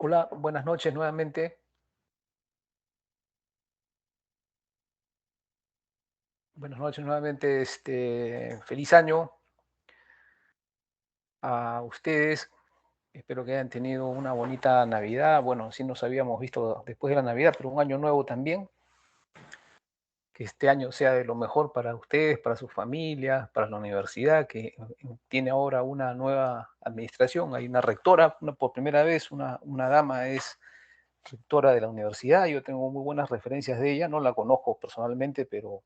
Hola, buenas noches nuevamente. Buenas noches nuevamente. Feliz año a ustedes. Espero que hayan tenido una bonita Navidad. Bueno, sí nos habíamos visto después de la Navidad, pero un año nuevo también. Que este año sea de lo mejor para ustedes, para sus familias, para la universidad, que tiene ahora una nueva administración. Hay una rectora, por primera vez una dama es rectora de la universidad. Yo tengo muy buenas referencias de ella. No la conozco personalmente, pero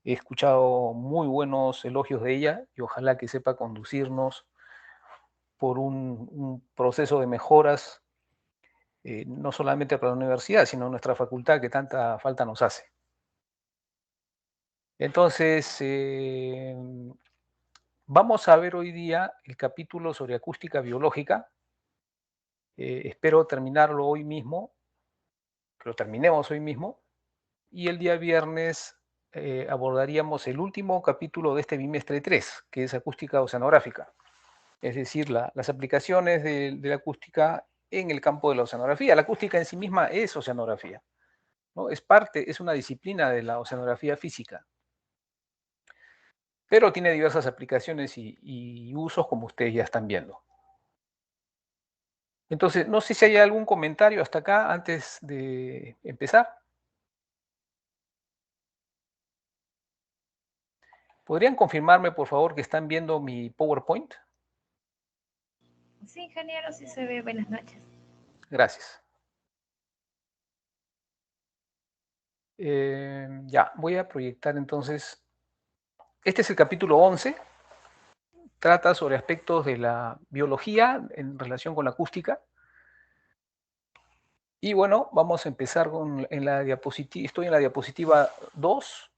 he escuchado muy buenos elogios de ella y ojalá que sepa conducirnos por un proceso de mejoras, no solamente para la universidad, sino nuestra facultad que tanta falta nos hace. Entonces, vamos a ver hoy día el capítulo sobre acústica biológica. Espero terminarlo hoy mismo, que lo terminemos hoy mismo, y el día viernes abordaríamos el último capítulo de este bimestre 3, que es acústica oceanográfica. Es decir, las aplicaciones de la acústica en el campo de la oceanografía. La acústica en sí misma es oceanografía, ¿no? Es una disciplina de la oceanografía física, pero tiene diversas aplicaciones y usos como ustedes ya están viendo. Entonces, no sé si hay algún comentario hasta acá antes de empezar. ¿Podrían confirmarme, por favor, que están viendo mi PowerPoint? Sí, ingeniero, sí se ve. Buenas noches. Gracias. Ya, voy a proyectar entonces. Este es el capítulo 11. Trata sobre aspectos de la biología en relación con la acústica. Y bueno, vamos a empezar en la diapositiva. Estoy en la diapositiva 2,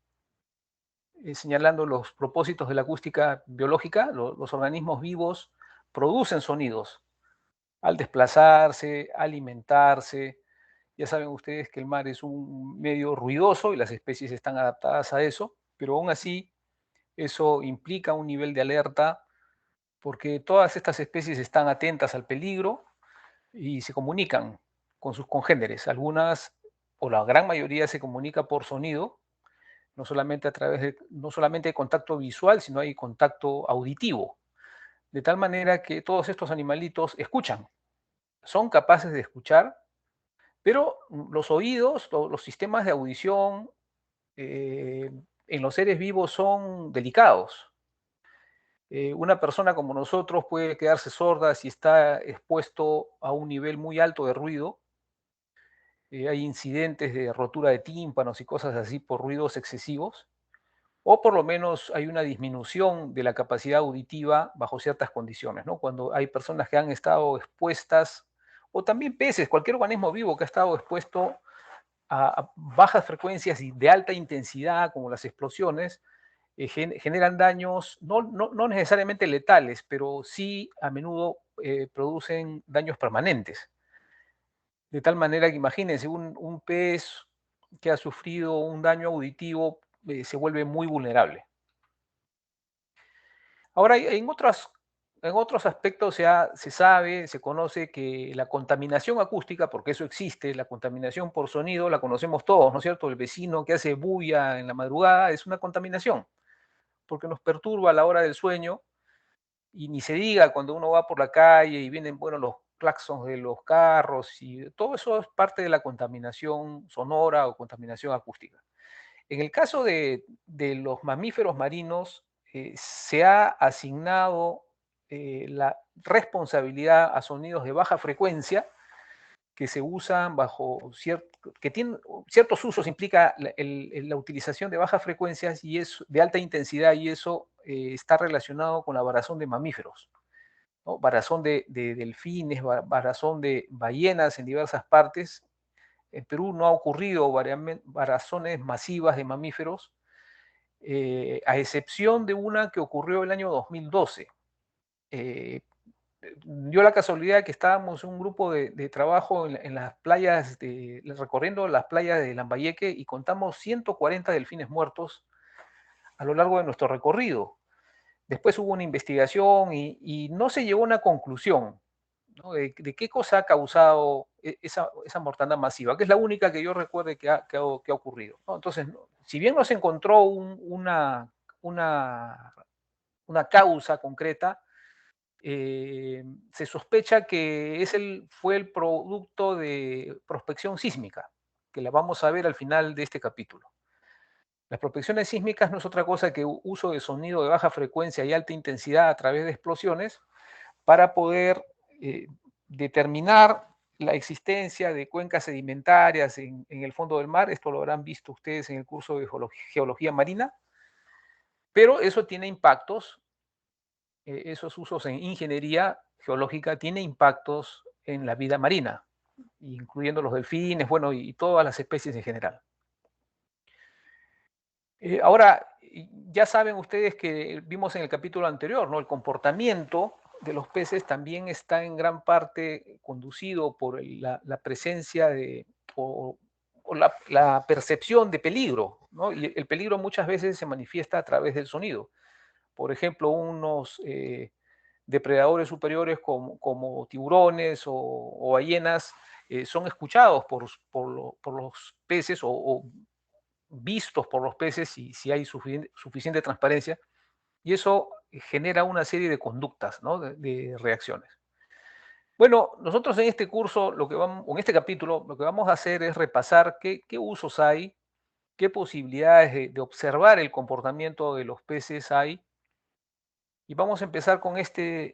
señalando los propósitos de la acústica biológica. Los organismos vivos producen sonidos al desplazarse, alimentarse. Ya saben ustedes que el mar es un medio ruidoso y las especies están adaptadas a eso, pero aún así eso implica un nivel de alerta porque todas estas especies están atentas al peligro y se comunican con sus congéneres. Algunas, o la gran mayoría, se comunica por sonido, no solamente no solamente hay contacto visual, sino hay contacto auditivo. De tal manera que todos estos animalitos escuchan, son capaces de escuchar, pero los oídos, los sistemas de audición en los seres vivos son delicados. Una persona como nosotros puede quedarse sorda si está expuesto a un nivel muy alto de ruido. Hay incidentes de rotura de tímpanos y cosas así por ruidos excesivos, o por lo menos hay una disminución de la capacidad auditiva bajo ciertas condiciones, ¿no? Cuando hay personas que han estado expuestas, o también peces, cualquier organismo vivo que ha estado expuesto a bajas frecuencias y de alta intensidad, como las explosiones, generan daños, no necesariamente letales, pero sí a menudo producen daños permanentes. De tal manera que imagínense, un pez que ha sufrido un daño auditivo se vuelve muy vulnerable. Ahora, en otros aspectos se sabe, se conoce que la contaminación acústica, porque eso existe, la contaminación por sonido, la conocemos todos, ¿no es cierto? El vecino que hace bulla en la madrugada es una contaminación, porque nos perturba a la hora del sueño. Y ni se diga cuando uno va por la calle y vienen, bueno, los claxons de los carros y todo eso es parte de la contaminación sonora o contaminación acústica. En el caso de los mamíferos marinos, se ha asignado la responsabilidad a sonidos de baja frecuencia que se usan que tienen ciertos usos, implica la utilización de bajas frecuencias y es de alta intensidad, y eso está relacionado con la varazón de mamíferos, ¿no? Varazón de delfines, varazón de ballenas en diversas partes. En Perú no ha ocurrido varazones masivas de mamíferos, a excepción de una que ocurrió el año 2012. Eh, Dio la casualidad que estábamos un grupo de trabajo en las playas, recorriendo las playas de Lambayeque, y contamos 140 delfines muertos a lo largo de nuestro recorrido. Después hubo una investigación y no se llegó a una conclusión. ¿no? De qué cosa ha causado esa mortandad masiva, que es la única que yo recuerde que ha ocurrido, ¿no? Entonces, si bien no se encontró una causa concreta, se sospecha que fue el producto de prospección sísmica, que la vamos a ver al final de este capítulo. Las prospecciones sísmicas no es otra cosa que uso de sonido de baja frecuencia y alta intensidad a través de explosiones para poder determinar la existencia de cuencas sedimentarias en el fondo del mar. Esto lo habrán visto ustedes en el curso de geología marina, pero eso tiene impactos, esos usos en ingeniería geológica tienen impactos en la vida marina, incluyendo los delfines, bueno, y todas las especies en general. Ahora, ya saben ustedes que vimos en el capítulo anterior, ¿no? El comportamiento de los peces también está en gran parte conducido por la presencia o la percepción de peligro, ¿no? Y el peligro muchas veces se manifiesta a través del sonido. Por ejemplo, unos depredadores superiores como tiburones o ballenas son escuchados por los peces o vistos por los peces si hay suficiente transparencia, y eso genera una serie de conductas, ¿no? de reacciones. Bueno, nosotros en este curso, en este capítulo, lo que vamos a hacer es repasar qué usos hay, qué posibilidades de observar el comportamiento de los peces hay, y vamos a empezar con este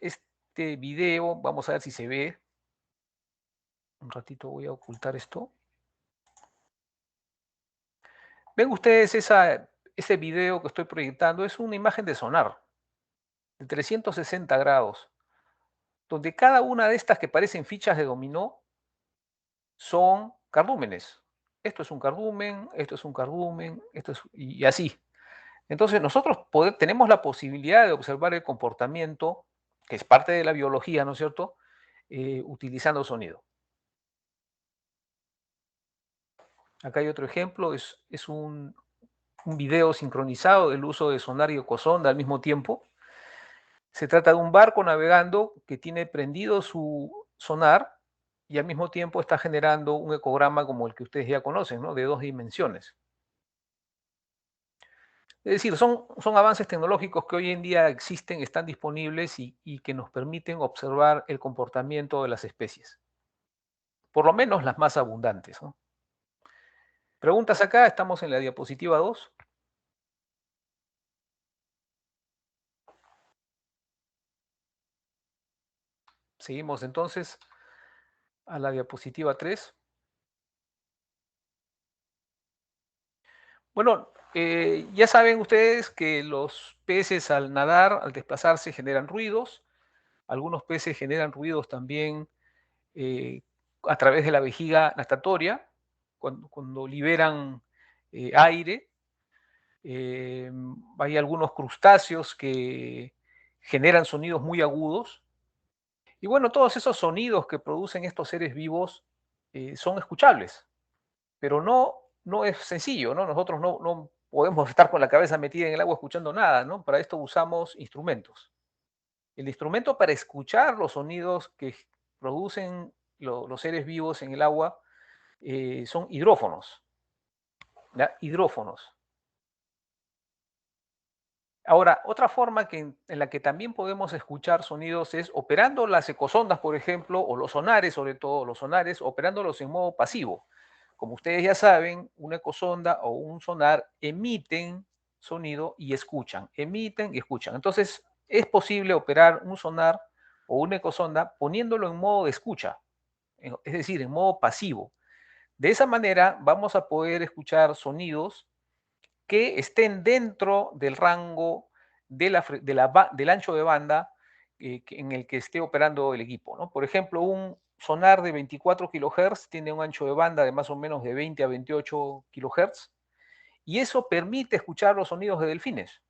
video. Vamos a ver si se ve. Un ratito voy a ocultar esto. Ven ustedes ese video que estoy proyectando, es una imagen de sonar de 360 grados, donde cada una de estas que parecen fichas de dominó son cardúmenes. Esto es un cardumen, esto es un cardumen, y así. Entonces nosotros tenemos la posibilidad de observar el comportamiento, que es parte de la biología, ¿no es cierto?, utilizando sonido. Acá hay otro ejemplo, es un video sincronizado del uso de sonar y ecosonda al mismo tiempo. Se trata de un barco navegando que tiene prendido su sonar y al mismo tiempo está generando un ecograma como el que ustedes ya conocen, ¿no? De 2 dimensiones. Es decir, son avances tecnológicos que hoy en día existen, están disponibles y que nos permiten observar el comportamiento de las especies, por lo menos las más abundantes, ¿no? Preguntas acá, estamos en la diapositiva 2. Seguimos entonces a la diapositiva 3. Bueno, ya saben ustedes que los peces al nadar, al desplazarse, generan ruidos. Algunos peces generan ruidos también eh, a través de la vejiga natatoria, cuando liberan aire. Hay algunos crustáceos que generan sonidos muy agudos. Y bueno, todos esos sonidos que producen estos seres vivos son escuchables, pero no es sencillo, ¿no? Nosotros no podemos estar con la cabeza metida en el agua escuchando nada, ¿no? Para esto usamos instrumentos. El instrumento para escuchar los sonidos que producen los seres vivos en el agua son hidrófonos, ¿ya? Hidrófonos. Ahora, otra forma en la que también podemos escuchar sonidos es operando las ecosondas, por ejemplo, o los sonares, sobre todo los sonares, operándolos en modo pasivo. Como ustedes ya saben, una ecosonda o un sonar emiten sonido y escuchan, emiten y escuchan. Entonces, es posible operar un sonar o una ecosonda poniéndolo en modo de escucha, es decir, en modo pasivo. De esa manera vamos a poder escuchar sonidos que estén dentro del rango del ancho de banda en el que esté operando el equipo, ¿no? Por ejemplo, un sonar de 24 kHz tiene un ancho de banda de más o menos de 20 a 28 kHz, y eso permite escuchar los sonidos de delfines.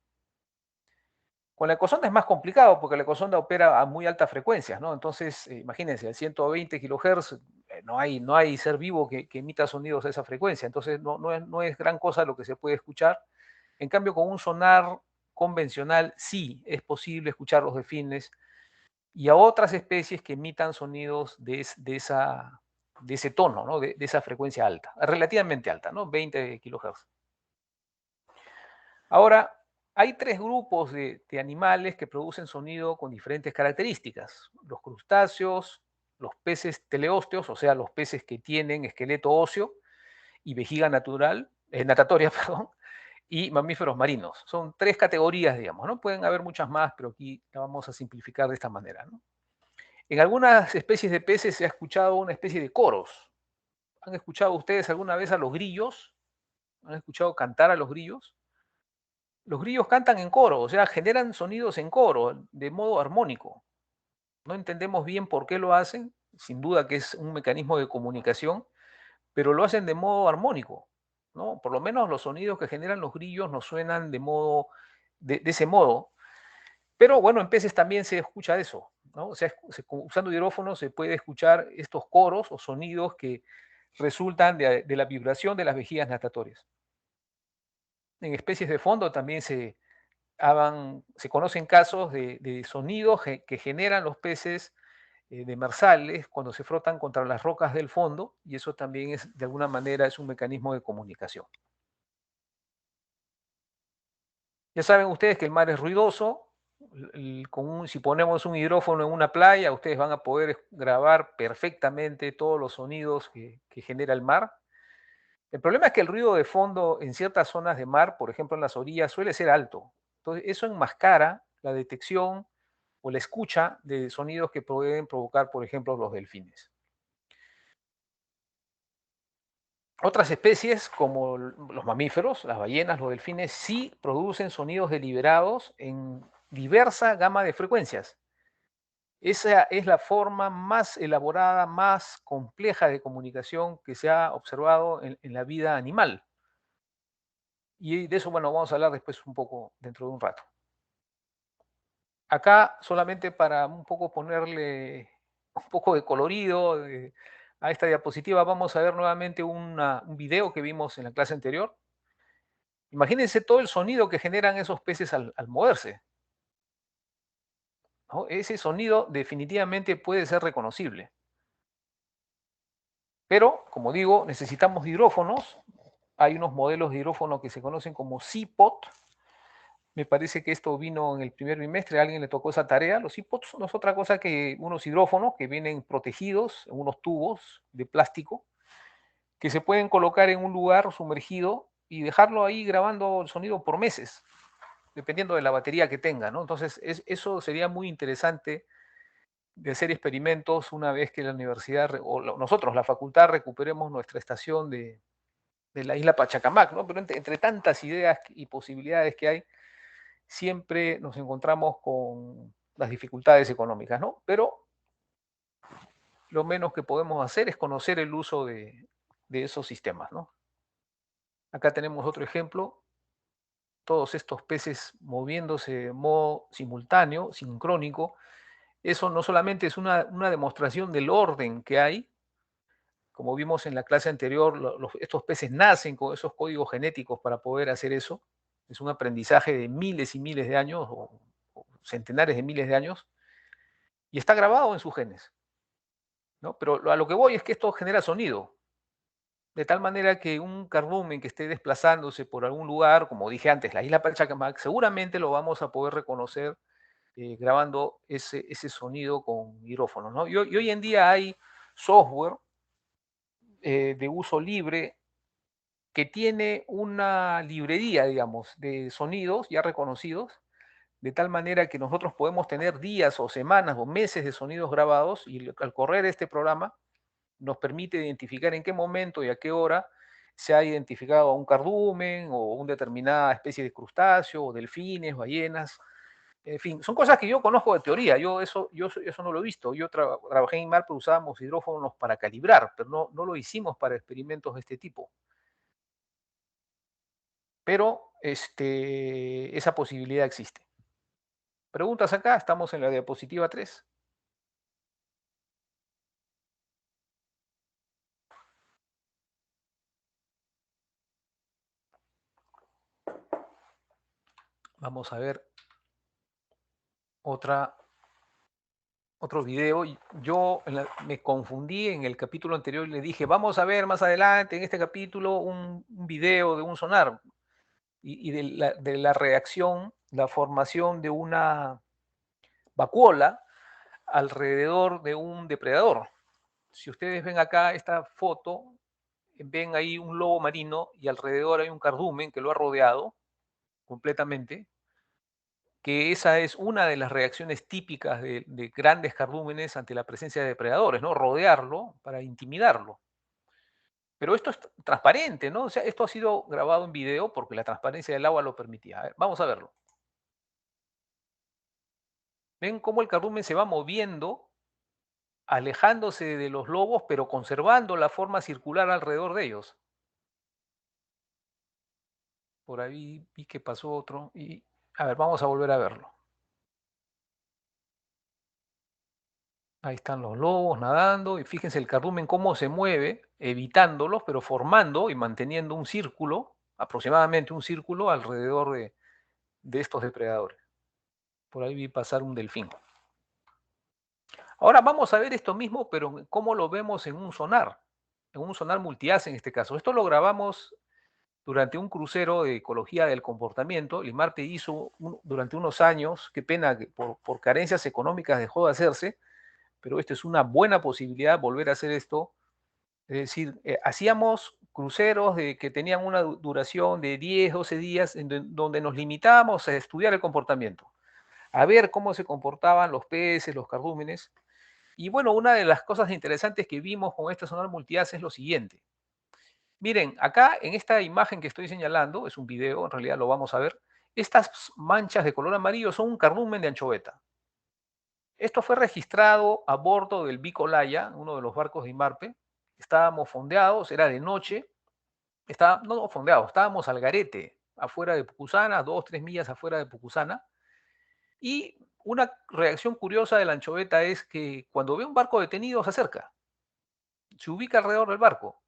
Con la ecosonda es más complicado porque la ecosonda opera a muy altas frecuencias, ¿no? Entonces, imagínense, a 120 kHz no hay ser vivo que emita sonidos a esa frecuencia, entonces no es gran cosa lo que se puede escuchar. En cambio, con un sonar convencional sí es posible escuchar los delfines y a otras especies que emitan sonidos de ese tono, ¿no? de esa frecuencia alta, relativamente alta, ¿no? 20 kHz. Ahora, hay tres grupos de animales que producen sonido con diferentes características. Los crustáceos, los peces teleósteos, o sea, los peces que tienen esqueleto óseo y vejiga natural, natatoria, perdón, y mamíferos marinos. Son tres categorías, digamos, ¿no? Pueden haber muchas más, pero aquí la vamos a simplificar de esta manera, ¿no? En algunas especies de peces se ha escuchado una especie de coros. ¿Han escuchado ustedes alguna vez a los grillos? ¿Han escuchado cantar a los grillos? Los grillos cantan en coro, o sea, generan sonidos en coro, de modo armónico. No entendemos bien por qué lo hacen, sin duda que es un mecanismo de comunicación, pero lo hacen de modo armónico, ¿no? Por lo menos los sonidos que generan los grillos nos suenan de ese modo. Pero bueno, en peces también se escucha eso, ¿no? O sea, usando hidrófonos se puede escuchar estos coros o sonidos que resultan de la vibración de las vejigas natatorias. En especies de fondo también se conocen casos de sonidos que generan los peces demersales cuando se frotan contra las rocas del fondo, y eso también de alguna manera es un mecanismo de comunicación. Ya saben ustedes que el mar es ruidoso. Si ponemos un hidrófono en una playa, ustedes van a poder grabar perfectamente todos los sonidos que genera el mar. El problema es que el ruido de fondo en ciertas zonas de mar, por ejemplo en las orillas, suele ser alto. Entonces, eso enmascara la detección o la escucha de sonidos que pueden provocar, por ejemplo, los delfines. Otras especies, como los mamíferos, las ballenas, los delfines, sí producen sonidos deliberados en diversa gama de frecuencias. Esa es la forma más elaborada, más compleja de comunicación que se ha observado en la vida animal. Y de eso, bueno, vamos a hablar después un poco dentro de un rato. Acá, solamente para un poco ponerle un poco de colorido a esta diapositiva, vamos a ver nuevamente un video que vimos en la clase anterior. Imagínense todo el sonido que generan esos peces al moverse, ¿no? Ese sonido definitivamente puede ser reconocible. Pero, como digo, necesitamos hidrófonos. Hay unos modelos de hidrófono que se conocen como CPOT. Me parece que esto vino en el primer bimestre, a alguien le tocó esa tarea. Los CPOTs no es otra cosa que unos hidrófonos que vienen protegidos en unos tubos de plástico que se pueden colocar en un lugar sumergido y dejarlo ahí grabando el sonido por meses, dependiendo de la batería que tenga, ¿no? Entonces, eso sería muy interesante de hacer experimentos una vez que la universidad, nosotros, la facultad, recuperemos nuestra estación de la isla Pachacamac, ¿no? Pero entre tantas ideas y posibilidades que hay, siempre nos encontramos con las dificultades económicas, ¿no? Pero lo menos que podemos hacer es conocer el uso de esos sistemas, ¿no? Acá tenemos otro ejemplo, todos estos peces moviéndose de modo simultáneo, sincrónico. Eso no solamente es una demostración del orden que hay, como vimos en la clase anterior, estos peces nacen con esos códigos genéticos para poder hacer eso. Es un aprendizaje de miles y miles de años, o centenares de miles de años, y está grabado en sus genes, ¿no? Pero a lo que voy es que esto genera sonido, de tal manera que un cardumen que esté desplazándose por algún lugar, como dije antes, la isla Pachacamac, seguramente lo vamos a poder reconocer grabando ese sonido con hidrófonos, ¿no? Y hoy en día hay software de uso libre que tiene una librería, digamos, de sonidos ya reconocidos, de tal manera que nosotros podemos tener días o semanas o meses de sonidos grabados y al correr este programa nos permite identificar en qué momento y a qué hora se ha identificado a un cardumen o una determinada especie de crustáceo o delfines, ballenas. En fin, son cosas que yo conozco de teoría, yo eso no lo he visto. Yo trabajé en INMAR, pero usábamos hidrófonos para calibrar, pero no lo hicimos para experimentos de este tipo. Pero esa posibilidad existe. Preguntas acá, estamos en la diapositiva 3. Vamos a ver otra otro video. Y yo me confundí en el capítulo anterior y le dije, vamos a ver más adelante en este capítulo un video de un sonar y de la reacción, la formación de una vacuola alrededor de un depredador. Si ustedes ven acá esta foto, ven ahí un lobo marino y alrededor hay un cardumen que lo ha rodeado completamente, que esa es una de las reacciones típicas de grandes cardúmenes ante la presencia de depredadores, ¿no? Rodearlo para intimidarlo. Pero esto es transparente, ¿no? O sea, esto ha sido grabado en video porque la transparencia del agua lo permitía. A ver, vamos a verlo. Ven cómo el cardumen se va moviendo, alejándose de los lobos, pero conservando la forma circular alrededor de ellos. Por ahí vi que pasó otro y, a ver, vamos a volver a verlo. Ahí están los lobos nadando y fíjense el cardumen cómo se mueve, evitándolos, pero formando y manteniendo un círculo, aproximadamente un círculo alrededor de estos depredadores. Por ahí vi pasar un delfín. Ahora vamos a ver esto mismo, pero cómo lo vemos en un sonar multihaz en este caso. Esto lo grabamos durante un crucero de ecología del comportamiento. Limarte hizo durante unos años, qué pena que por carencias económicas dejó de hacerse, pero esto es una buena posibilidad volver a hacer esto. Es decir, hacíamos cruceros que tenían una duración de 10, 12 días, donde nos limitábamos a estudiar el comportamiento, a ver cómo se comportaban los peces, los cardúmenes. Y bueno, una de las cosas interesantes que vimos con este sonar multihaz es lo siguiente. Miren, acá en esta imagen que estoy señalando, es un video, en realidad lo vamos a ver, estas manchas de color amarillo son un cardumen de anchoveta. Esto fue registrado a bordo del Bicolaya, uno de los barcos de Inmarpe. Estábamos fondeados, era de noche, no fondeados, estábamos al garete, afuera de Pucusana, 2, 3 millas afuera de Pucusana. Y una reacción curiosa de la anchoveta es que cuando ve un barco detenido se acerca, se ubica alrededor del barco.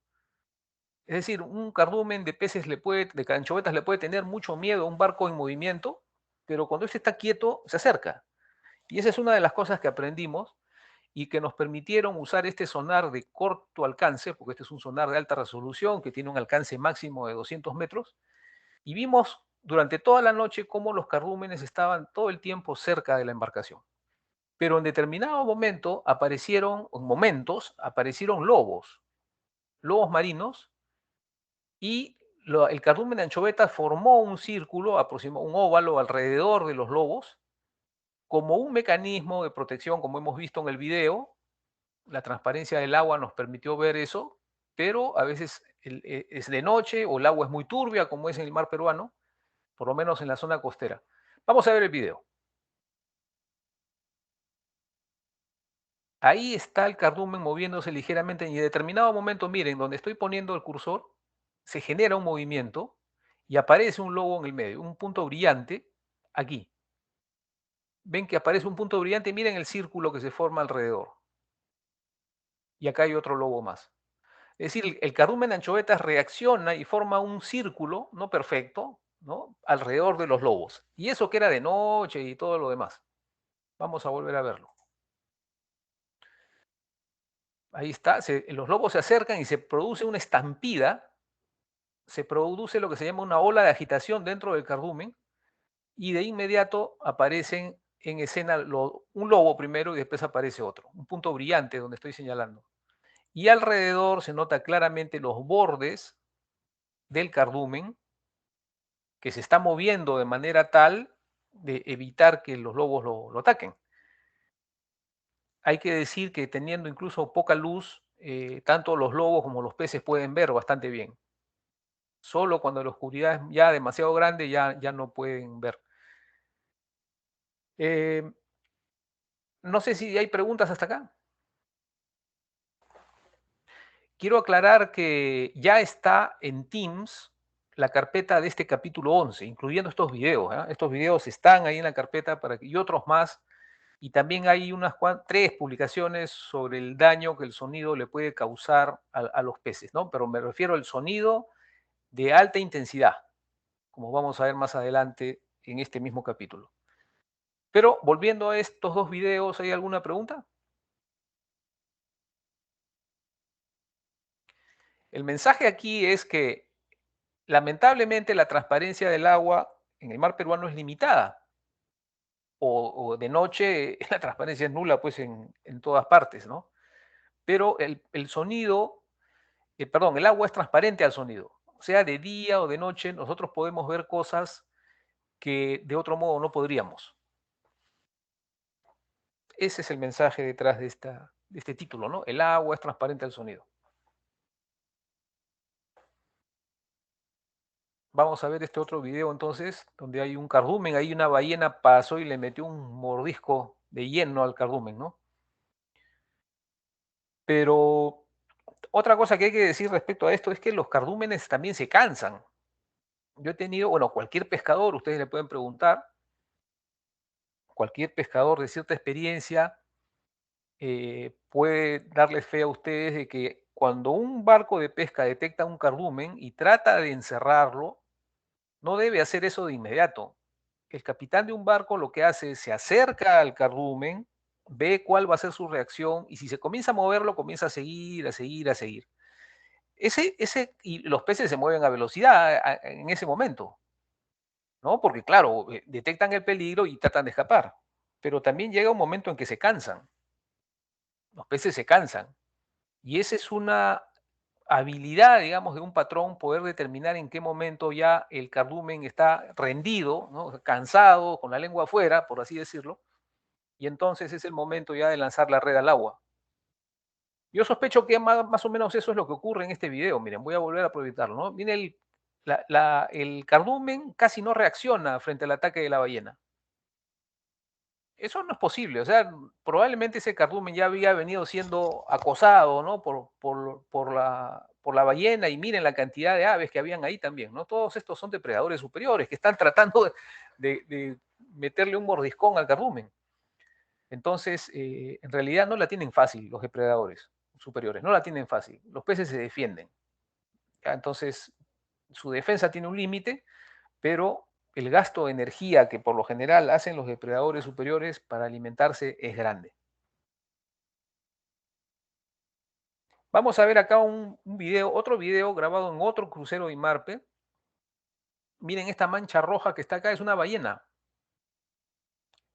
Es decir, un cardumen de peces de anchovetas le puede tener mucho miedo a un barco en movimiento, pero cuando este está quieto se acerca. Y esa es una de las cosas que aprendimos y que nos permitieron usar este sonar de corto alcance, porque este es un sonar de alta resolución que tiene un alcance máximo de 200 metros, y vimos durante toda la noche cómo los cardúmenes estaban todo el tiempo cerca de la embarcación. Pero en determinado momento aparecieron lobos marinos, y el cardumen de anchoveta formó un círculo, un óvalo alrededor de los lobos, como un mecanismo de protección, como hemos visto en el video. La transparencia del agua nos permitió ver eso, pero a veces es de noche o el agua es muy turbia, como es en el mar peruano, por lo menos en la zona costera. Vamos a ver el video. Ahí está el cardumen moviéndose ligeramente y en determinado momento, miren, donde estoy poniendo el cursor, se genera un movimiento y aparece un lobo en el medio, un punto brillante aquí. Ven que aparece un punto brillante, miren el círculo que se forma alrededor. Y acá hay otro lobo más. Es decir, el cardumen de anchovetas reacciona y forma un círculo, no perfecto, ¿no? Alrededor de los lobos. Y eso que era de noche y todo lo demás. Vamos a volver a verlo. Ahí está, los lobos se acercan y se produce una estampida, se produce lo que se llama una ola de agitación dentro del cardumen y de inmediato aparecen en escena un lobo primero y después aparece otro, un punto brillante donde estoy señalando. Y alrededor se nota claramente los bordes del cardumen que se está moviendo de manera tal de evitar que los lobos lo ataquen. Hay que decir que teniendo incluso poca luz, tanto los lobos como los peces pueden ver bastante bien. Solo cuando la oscuridad es ya demasiado grande ya no pueden ver. No sé si hay preguntas hasta acá. Quiero aclarar que ya está en Teams la carpeta de este capítulo 11, incluyendo estos videos. Estos videos están ahí en la carpeta y otros más. Y también hay unas 3 publicaciones sobre el daño que el sonido le puede causar a los peces, ¿no? Pero me refiero al sonido de alta intensidad, como vamos a ver más adelante en este mismo capítulo. Pero volviendo a estos dos videos, ¿hay alguna pregunta? El mensaje aquí es que lamentablemente la transparencia del agua en el mar peruano es limitada, o de noche la transparencia es nula pues en todas partes, ¿no? Pero el sonido, perdón, el agua es transparente al sonido, sea de día o de noche, nosotros podemos ver cosas que de otro modo no podríamos. Ese es el mensaje detrás de este título, ¿no? El agua es transparente al sonido. Vamos a ver este otro video entonces, donde hay un cardumen, ahí una ballena pasó y le metió un mordisco de hieno al cardumen, ¿no? Pero otra cosa que hay que decir respecto a esto es que los cardúmenes también se cansan. Yo he tenido, bueno, cualquier pescador, ustedes le pueden preguntar, cualquier pescador de cierta experiencia puede darles fe a ustedes de que cuando un barco de pesca detecta un cardumen y trata de encerrarlo, no debe hacer eso de inmediato. El capitán de un barco lo que hace es se acerca al cardumen, ve cuál va a ser su reacción y si se comienza a moverlo, comienza a seguir, a seguir, a seguir. Y los peces se mueven a velocidad en ese momento, ¿no? Porque claro, detectan el peligro y tratan de escapar, pero también llega un momento en que se cansan, los peces se cansan, y esa es una habilidad, digamos, de un patrón poder determinar en qué momento ya el cardumen está rendido, ¿no? Cansado, con la lengua afuera, por así decirlo, y entonces es el momento ya de lanzar la red al agua. Yo sospecho que más o menos eso es lo que ocurre en este video. Miren, voy a volver a proyectarlo, ¿no? Miren, el cardumen casi no reacciona frente al ataque de la ballena. Eso no es posible, o sea, probablemente ese cardumen ya había venido siendo acosado, ¿no? Por la ballena y miren la cantidad de aves que habían ahí también, ¿no? Todos estos son depredadores superiores que están tratando de meterle un mordiscón al cardumen. Entonces, en realidad no la tienen fácil los depredadores superiores, no la tienen fácil. Los peces se defienden. ¿Ya? Entonces, su defensa tiene un límite, pero el gasto de energía que por lo general hacen los depredadores superiores para alimentarse es grande. Vamos a ver acá un video, otro video grabado en otro crucero IMARPE. Miren esta mancha roja que está acá, es una ballena.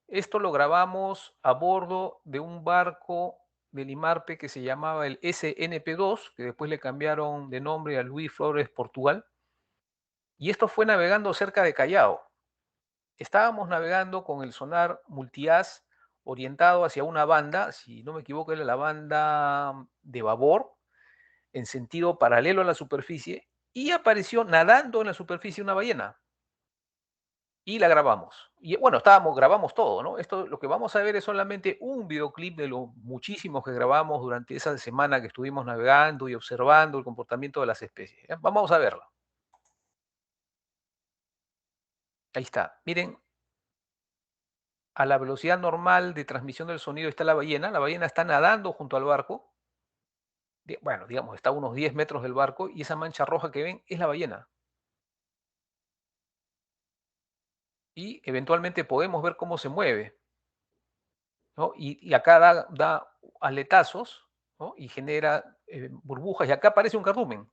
Esto lo grabamos a bordo de un barco del IMARPE que se llamaba el SNP2, que después le cambiaron de nombre a Luis Flores Portugal. Y esto fue navegando cerca de Callao. Estábamos navegando con el sonar multiaz orientado hacia una banda, si no me equivoco era la banda de babor, en sentido paralelo a la superficie, y apareció nadando en la superficie una ballena. Y la grabamos. Y bueno, grabamos todo, ¿no? Esto lo que vamos a ver es solamente un videoclip de los muchísimos que grabamos durante esa semana que estuvimos navegando y observando el comportamiento de las especies. ¿Ya? Vamos a verlo. Ahí está. Miren, a la velocidad normal de transmisión del sonido está la ballena está nadando junto al barco, bueno, digamos, está a unos 10 metros del barco y esa mancha roja que ven es la ballena. Y eventualmente podemos ver cómo se mueve, ¿no? Y acá da aletazos, ¿no? Y genera burbujas y acá aparece un cardumen.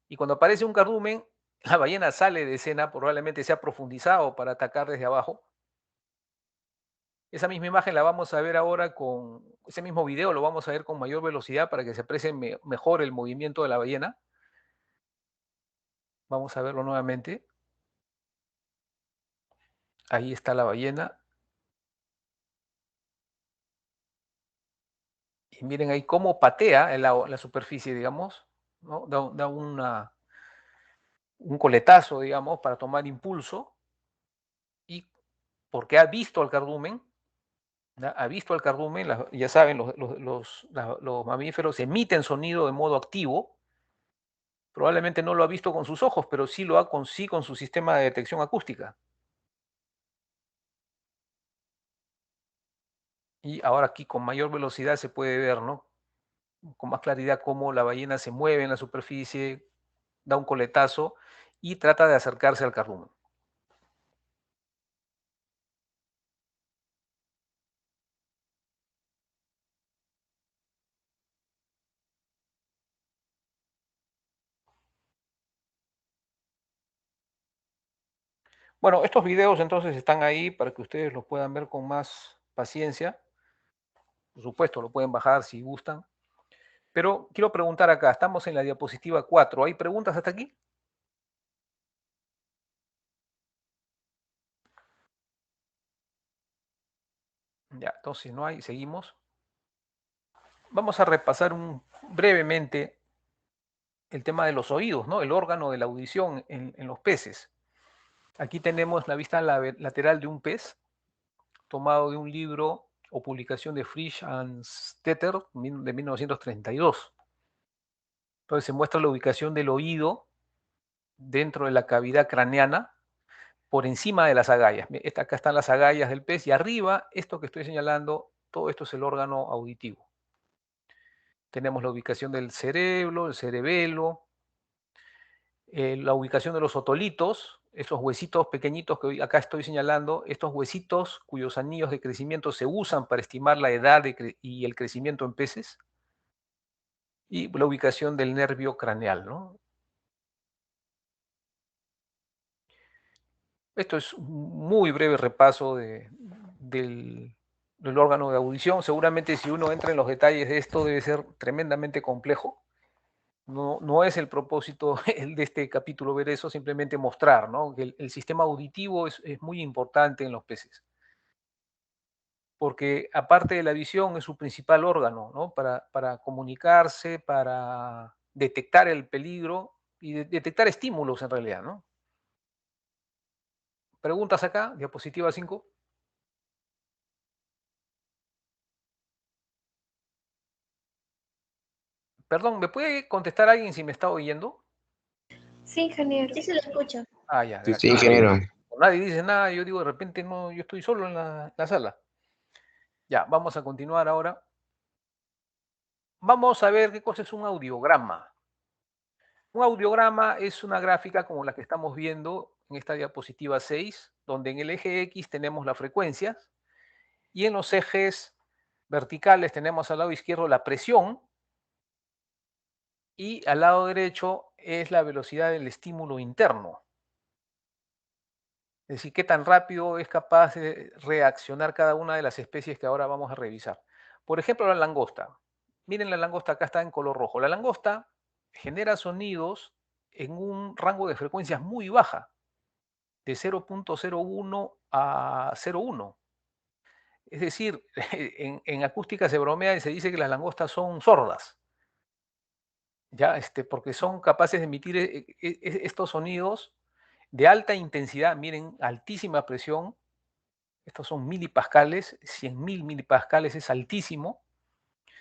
Y cuando aparece un cardumen, la ballena sale de escena, probablemente se ha profundizado para atacar desde abajo. Esa misma imagen la vamos a ver ahora ese mismo video lo vamos a ver con mayor velocidad para que se aprecie mejor el movimiento de la ballena. Vamos a verlo nuevamente. Ahí está la ballena. Y miren ahí cómo patea en la superficie, digamos, ¿no? Da un coletazo, digamos, para tomar impulso. Y porque ha visto al cardumen, ¿ya? Ha visto al cardumen, ya saben, los mamíferos emiten sonido de modo activo. Probablemente no lo ha visto con sus ojos, pero sí lo ha con su sistema de detección acústica. Y ahora aquí con mayor velocidad se puede ver, ¿no? Con más claridad cómo la ballena se mueve en la superficie, da un coletazo y trata de acercarse al cardumen. Bueno, estos videos entonces están ahí para que ustedes los puedan ver con más paciencia. Por supuesto, lo pueden bajar si gustan. Pero quiero preguntar acá, estamos en la diapositiva 4. ¿Hay preguntas hasta aquí? Ya, entonces no hay, seguimos. Vamos a repasar brevemente el tema de los oídos, ¿no? El órgano de la audición en los peces. Aquí tenemos la vista lateral de un pez, tomado de un libro o publicación de Frisch and Stetter de 1932. Entonces se muestra la ubicación del oído dentro de la cavidad craneana por encima de las agallas. Acá están las agallas del pez y arriba, esto que estoy señalando, todo esto es el órgano auditivo. Tenemos la ubicación del cerebro, el cerebelo, la ubicación de los otolitos, esos huesitos pequeñitos que acá estoy señalando, estos huesitos cuyos anillos de crecimiento se usan para estimar la edad y el crecimiento en peces, y la ubicación del nervio craneal, ¿no? Esto es un muy breve repaso del órgano de audición. Seguramente si uno entra en los detalles de esto debe ser tremendamente complejo. No es el propósito de este capítulo ver eso, simplemente mostrar, ¿no? Que el sistema auditivo es muy importante en los peces, porque aparte de la visión es su principal órgano, ¿no? Para comunicarse, para detectar el peligro y detectar estímulos en realidad, ¿no? Preguntas acá, diapositiva 5. Perdón, ¿me puede contestar alguien si me está oyendo? Sí, ingeniero. Sí se lo escucha. Ah, ya, Sí, gracias. ingeniero. Nadie dice nada, yo digo, de repente no, yo estoy solo en la sala. Ya, vamos a continuar ahora. Vamos a ver qué cosa es un audiograma. Un audiograma es una gráfica como la que estamos viendo en esta diapositiva 6, donde en el eje X tenemos las frecuencias y en los ejes verticales tenemos al lado izquierdo la presión y al lado derecho es la velocidad del estímulo interno. Es decir, qué tan rápido es capaz de reaccionar cada una de las especies que ahora vamos a revisar. Por ejemplo, la langosta. Miren, la langosta acá está en color rojo. La langosta genera sonidos en un rango de frecuencias muy baja, de 0.01 a 0.1. Es decir, en acústica se bromea y se dice que las langostas son sordas, ¿ya? Porque son capaces de emitir estos sonidos de alta intensidad, miren, altísima presión. Estos son milipascales, 100.000 milipascales es altísimo.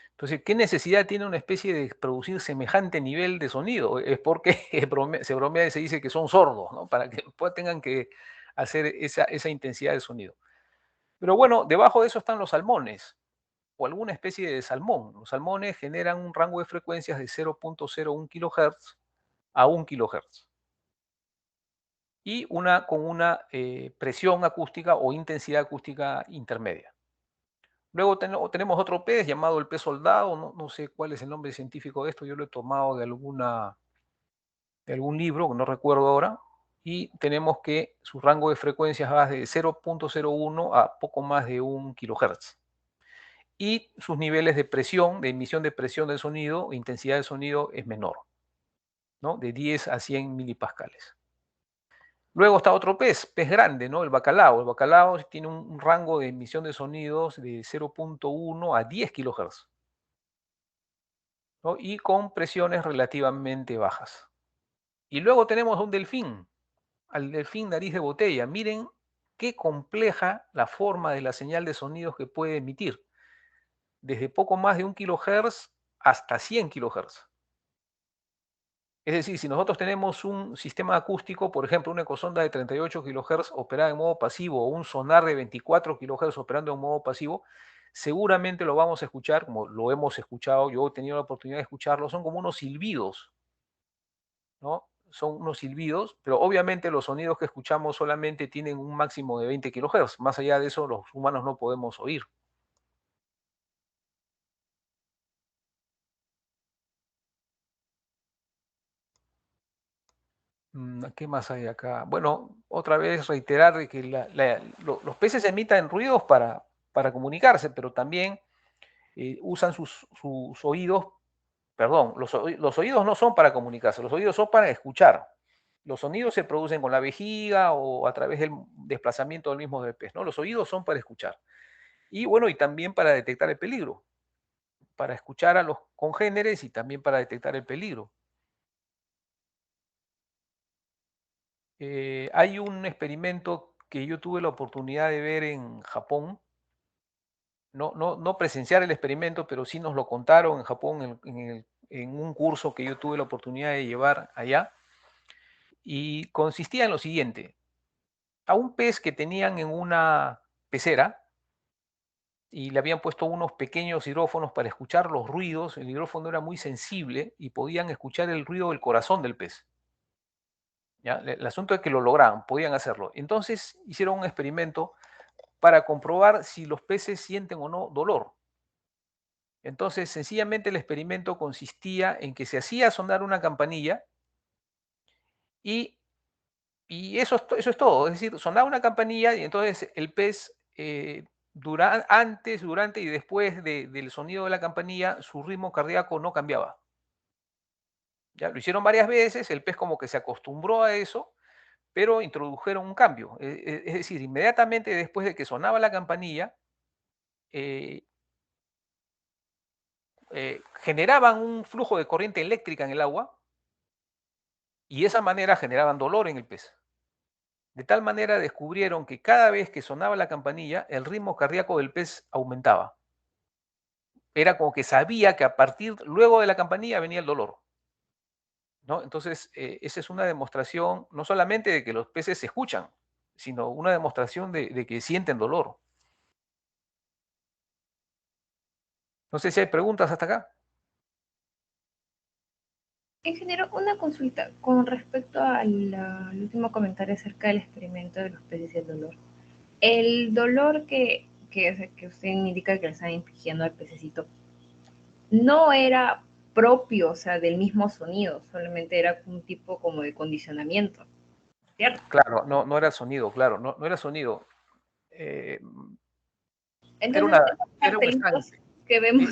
Entonces, ¿qué necesidad tiene una especie de producir semejante nivel de sonido? Es porque se bromea y se dice que son sordos, ¿no? Para que tengan que hacer esa intensidad de sonido. Pero bueno, debajo de eso están los salmones, o alguna especie de salmón. Los salmones generan un rango de frecuencias de 0.01 kHz a 1 kHz. Y con una presión acústica o intensidad acústica intermedia. Luego tenemos otro pez llamado el pez soldado, no sé cuál es el nombre científico de esto, yo lo he tomado de algún libro, que no recuerdo ahora, y tenemos que su rango de frecuencias va de 0.01 a poco más de 1 kHz. Y sus niveles de presión, de emisión de presión del sonido, intensidad del sonido es menor, ¿no? De 10 a 100 milipascales. Luego está otro pez grande, ¿no? El bacalao. El bacalao tiene un rango de emisión de sonidos de 0.1 a 10 kHz, ¿no? Y con presiones relativamente bajas. Y luego tenemos a un delfín, al delfín nariz de botella. Miren qué compleja la forma de la señal de sonidos que puede emitir, desde poco más de 1 kHz hasta 100 kHz. Es decir, si nosotros tenemos un sistema acústico, por ejemplo, una ecosonda de 38 kHz operada en modo pasivo o un sonar de 24 kHz operando en modo pasivo, seguramente lo vamos a escuchar, como lo hemos escuchado, yo he tenido la oportunidad de escucharlo, son como unos silbidos, ¿no? Son unos silbidos, pero obviamente los sonidos que escuchamos solamente tienen un máximo de 20 kHz. Más allá de eso, los humanos no podemos oír. ¿Qué más hay acá? Bueno, otra vez reiterar de que los peces emiten ruidos para comunicarse, pero también usan sus oídos, perdón, los oídos no son para comunicarse, los oídos son para escuchar. Los sonidos se producen con la vejiga o a través del desplazamiento del mismo del pez, ¿no? Los oídos son para escuchar. Y bueno, y también para detectar el peligro, para escuchar a los congéneres y también para detectar el peligro. Hay un experimento que yo tuve la oportunidad de ver en Japón, no presenciar el experimento, pero sí nos lo contaron en Japón en un curso que yo tuve la oportunidad de llevar allá, y consistía en lo siguiente: a un pez que tenían en una pecera y le habían puesto unos pequeños hidrófonos para escuchar los ruidos. El hidrófono era muy sensible y podían escuchar el ruido del corazón del pez. ¿Ya? El asunto es que lo lograban, podían hacerlo. Entonces hicieron un experimento para comprobar si los peces sienten o no dolor. Entonces, sencillamente el experimento consistía en que se hacía sonar una campanilla y, eso es todo. Es decir, sonaba una campanilla y entonces el pez, antes, durante y después del sonido de la campanilla, su ritmo cardíaco no cambiaba. Ya lo hicieron varias veces, el pez como que se acostumbró a eso, pero introdujeron un cambio. Es decir, inmediatamente después de que sonaba la campanilla, eh, generaban un flujo de corriente eléctrica en el agua y de esa manera generaban dolor en el pez. De tal manera descubrieron que cada vez que sonaba la campanilla, el ritmo cardíaco del pez aumentaba. Era como que sabía que luego de la campanilla venía el dolor, ¿no? Entonces, esa es una demostración no solamente de que los peces se escuchan, sino una demostración de que sienten dolor. No sé si hay preguntas hasta acá. Ingeniero, una consulta con respecto al último comentario acerca del experimento de los peces y el dolor. El dolor que usted indica que le están infligiendo al pececito no era propio, o sea, del mismo sonido, solamente era un tipo como de condicionamiento, ¿cierto? Claro, no era sonido, claro, no era sonido. Eh, era, Entonces, una, esos era un cartelitos estanque. que Sí, vemos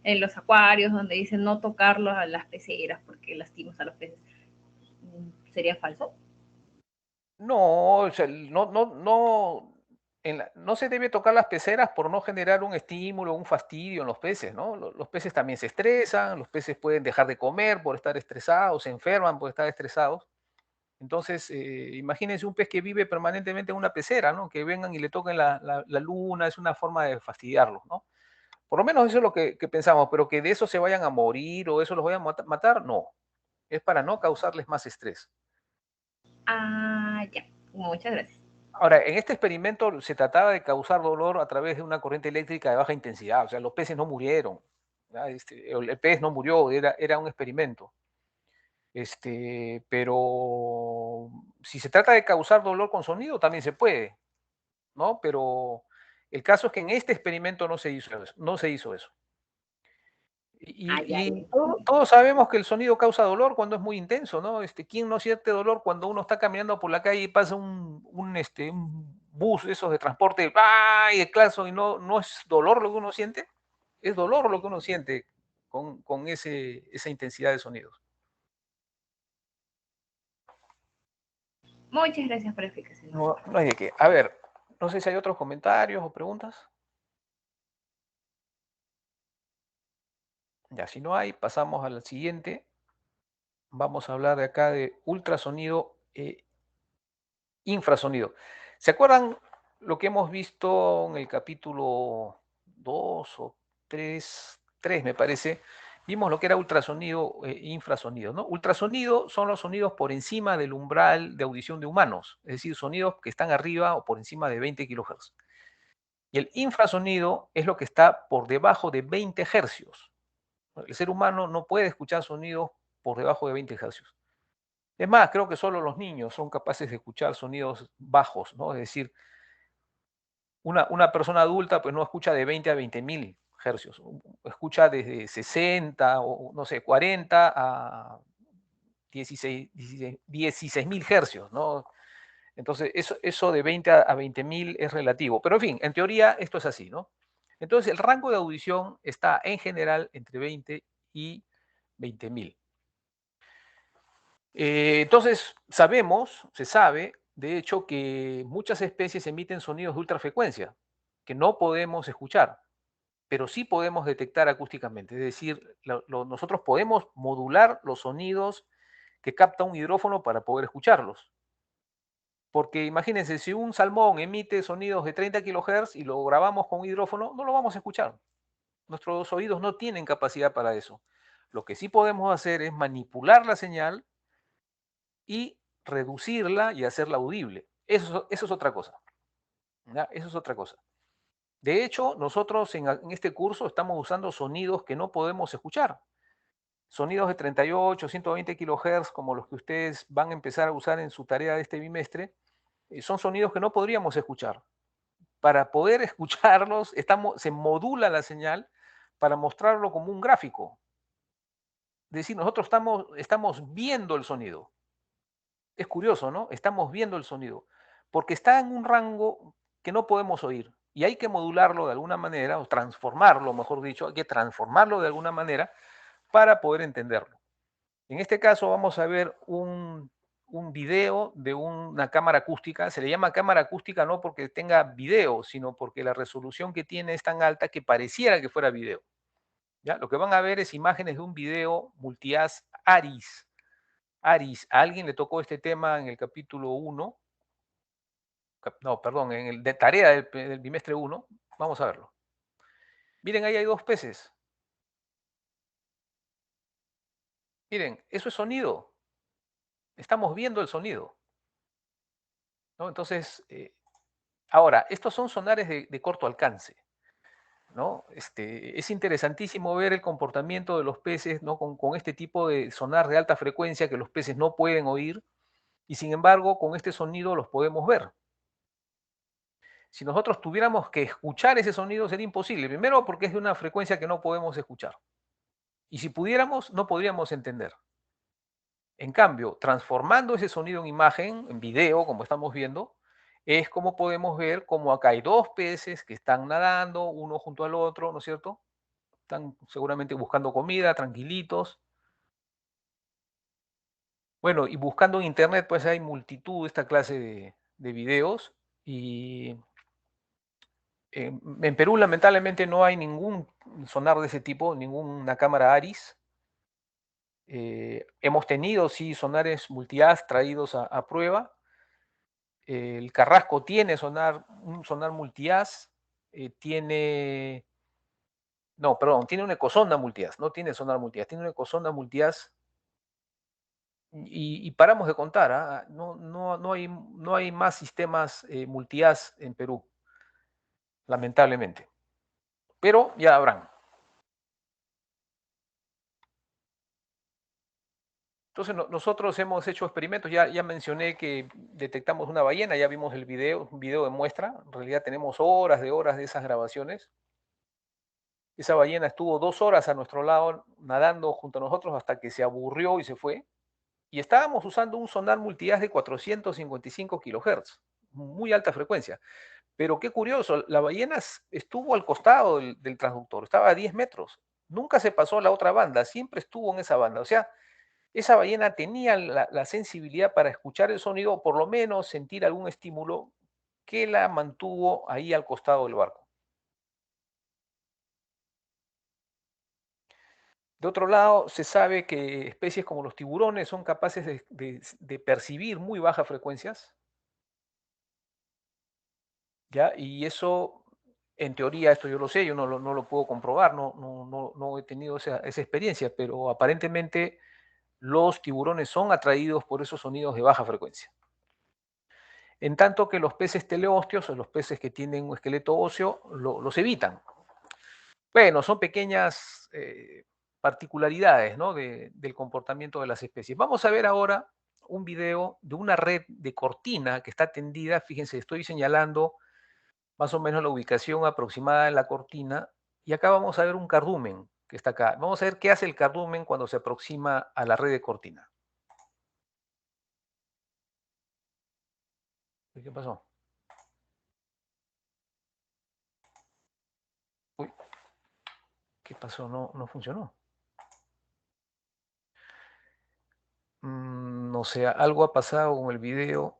en los acuarios donde dicen no tocarlos a las peceras porque lastimas a los peces, ¿sería falso? No, o sea, no se debe tocar las peceras por no generar un estímulo, un fastidio en los peces, ¿no? Los peces también se estresan, los peces pueden dejar de comer por estar estresados, se enferman por estar estresados. Entonces, imagínense un pez que vive permanentemente en una pecera, ¿no? Que vengan y le toquen la luna, es una forma de fastidiarlos, ¿no? Por lo menos eso es lo que pensamos, pero que de eso se vayan a morir o eso los vayan a matar, no. Es para no causarles más estrés. Ah, ya. Muchas gracias. Ahora, en este experimento se trataba de causar dolor a través de una corriente eléctrica de baja intensidad, o sea, los peces no murieron, ¿ya? El pez no murió, era un experimento. Pero si se trata de causar dolor con sonido, también se puede, ¿no? Pero el caso es que en este experimento no se hizo eso, no se hizo eso. Ah, ya. Y todos sabemos que el sonido causa dolor cuando es muy intenso, ¿no? ¿Quién no siente dolor cuando uno está caminando por la calle y pasa un bus de esos de transporte, ¡ay! De claso, y no es dolor lo que uno siente, es dolor lo que uno siente con esa intensidad de sonidos. Muchas gracias por la explicación. No hay de qué. A ver, no sé si hay otros comentarios o preguntas. Ya, si no hay, pasamos al siguiente. Vamos a hablar de acá de ultrasonido infrasonido. ¿Se acuerdan lo que hemos visto en el capítulo 2 o 3, 3 me parece? Vimos lo que era ultrasonido e infrasonido, ¿no? Ultrasonido son los sonidos por encima del umbral de audición de humanos, es decir, sonidos que están arriba o por encima de 20 kHz. Y el infrasonido es lo que está por debajo de 20 hercios. El ser humano no puede escuchar sonidos por debajo de 20 hercios. Es más, creo que solo los niños son capaces de escuchar sonidos bajos, ¿no? Es decir, una persona adulta pues no escucha de 20 a 20.000 hercios, escucha desde 60 o no sé, 40 a 16.000 hercios, ¿no? Entonces, eso de 20 a 20.000 es relativo. Pero, en fin, en teoría esto es así, ¿no? Entonces, el rango de audición está en general entre 20 y 20.000. Entonces, se sabe, de hecho, que muchas especies emiten sonidos de ultrafrecuencia que no podemos escuchar, pero sí podemos detectar acústicamente. Es decir, nosotros podemos modular los sonidos que capta un hidrófono para poder escucharlos. Porque imagínense, si un salmón emite sonidos de 30 kHz y lo grabamos con un hidrófono, no lo vamos a escuchar. Nuestros oídos no tienen capacidad para eso. Lo que sí podemos hacer es manipular la señal y reducirla y hacerla audible. Eso es otra cosa. ¿Ya? Eso es otra cosa. De hecho, nosotros en este curso estamos usando sonidos que no podemos escuchar. Sonidos de 38, 120 kHz, como los que ustedes van a empezar a usar en su tarea de este bimestre, son sonidos que no podríamos escuchar. Para poder escucharlos, se modula la señal para mostrarlo como un gráfico. Es decir, nosotros estamos viendo el sonido. Es curioso, ¿no? Estamos viendo el sonido, porque está en un rango que no podemos oír. Y hay que modularlo de alguna manera, o transformarlo, mejor dicho, hay que transformarlo de alguna manera para poder entenderlo. En este caso vamos a ver un video de una cámara acústica. Se le llama cámara acústica no porque tenga video, sino porque la resolución que tiene es tan alta que pareciera que fuera video. ¿Ya? Lo que van a ver es imágenes de un video multiaz ARIS. ARIS, a alguien le tocó este tema en el capítulo 1, no, perdón, en el de tarea del bimestre 1. Vamos a verlo. Miren, ahí hay dos peces. Miren, eso es sonido. Estamos viendo el sonido, ¿no? Entonces, ahora, estos son sonares de corto alcance, ¿no? Es interesantísimo ver el comportamiento de los peces, ¿no? Con este tipo de sonar de alta frecuencia que los peces no pueden oír, y sin embargo, con este sonido los podemos ver. Si nosotros tuviéramos que escuchar ese sonido sería imposible. Primero porque es de una frecuencia que no podemos escuchar. Y si pudiéramos, no podríamos entender. En cambio, transformando ese sonido en imagen, en video, como estamos viendo, es como podemos ver cómo acá hay dos peces que están nadando, uno junto al otro, ¿no es cierto? Están seguramente buscando comida, tranquilitos. Bueno, y buscando en internet, pues hay multitud de esta clase de videos. Y en Perú, lamentablemente, no hay ningún sonar de ese tipo, ninguna cámara ARIS. Hemos tenido, sí, sonares multiaz traídos a prueba. El Carrasco tiene un sonar multiaz, tiene, no, perdón, tiene una ecosonda multiaz, no tiene sonar multiaz, tiene una ecosonda multiaz y paramos de contar, ¿ah? No hay más sistemas multiaz en Perú, lamentablemente, pero ya habrán. Entonces nosotros hemos hecho experimentos, ya mencioné que detectamos una ballena, ya vimos el video, un video de muestra, en realidad tenemos horas de esas grabaciones. Esa ballena estuvo 2 horas a nuestro lado nadando junto a nosotros hasta que se aburrió y se fue. Y estábamos usando un sonar multiaz de 455 kHz, muy alta frecuencia. Pero qué curioso, la ballena estuvo al costado del transductor, estaba a 10 metros. Nunca se pasó a la otra banda, siempre estuvo en esa banda. O sea, esa ballena tenía la sensibilidad para escuchar el sonido, o por lo menos sentir algún estímulo que la mantuvo ahí al costado del barco. De otro lado, se sabe que especies como los tiburones son capaces de percibir muy bajas frecuencias, ¿ya? Y eso, en teoría, esto yo lo sé, yo no lo puedo comprobar, no he tenido esa experiencia, pero aparentemente los tiburones son atraídos por esos sonidos de baja frecuencia. En tanto que los peces teleósteos, o los peces que tienen un esqueleto óseo, los evitan. Bueno, son pequeñas particularidades, ¿no? Del comportamiento de las especies. Vamos a ver ahora un video de una red de cortina que está tendida. Fíjense, estoy señalando más o menos la ubicación aproximada de la cortina. Y acá vamos a ver un cardumen que está acá. Vamos a ver qué hace el cardumen cuando se aproxima a la red de cortina. ¿Qué pasó? Uy, ¿qué pasó? No funcionó. No sé, algo ha pasado con el video.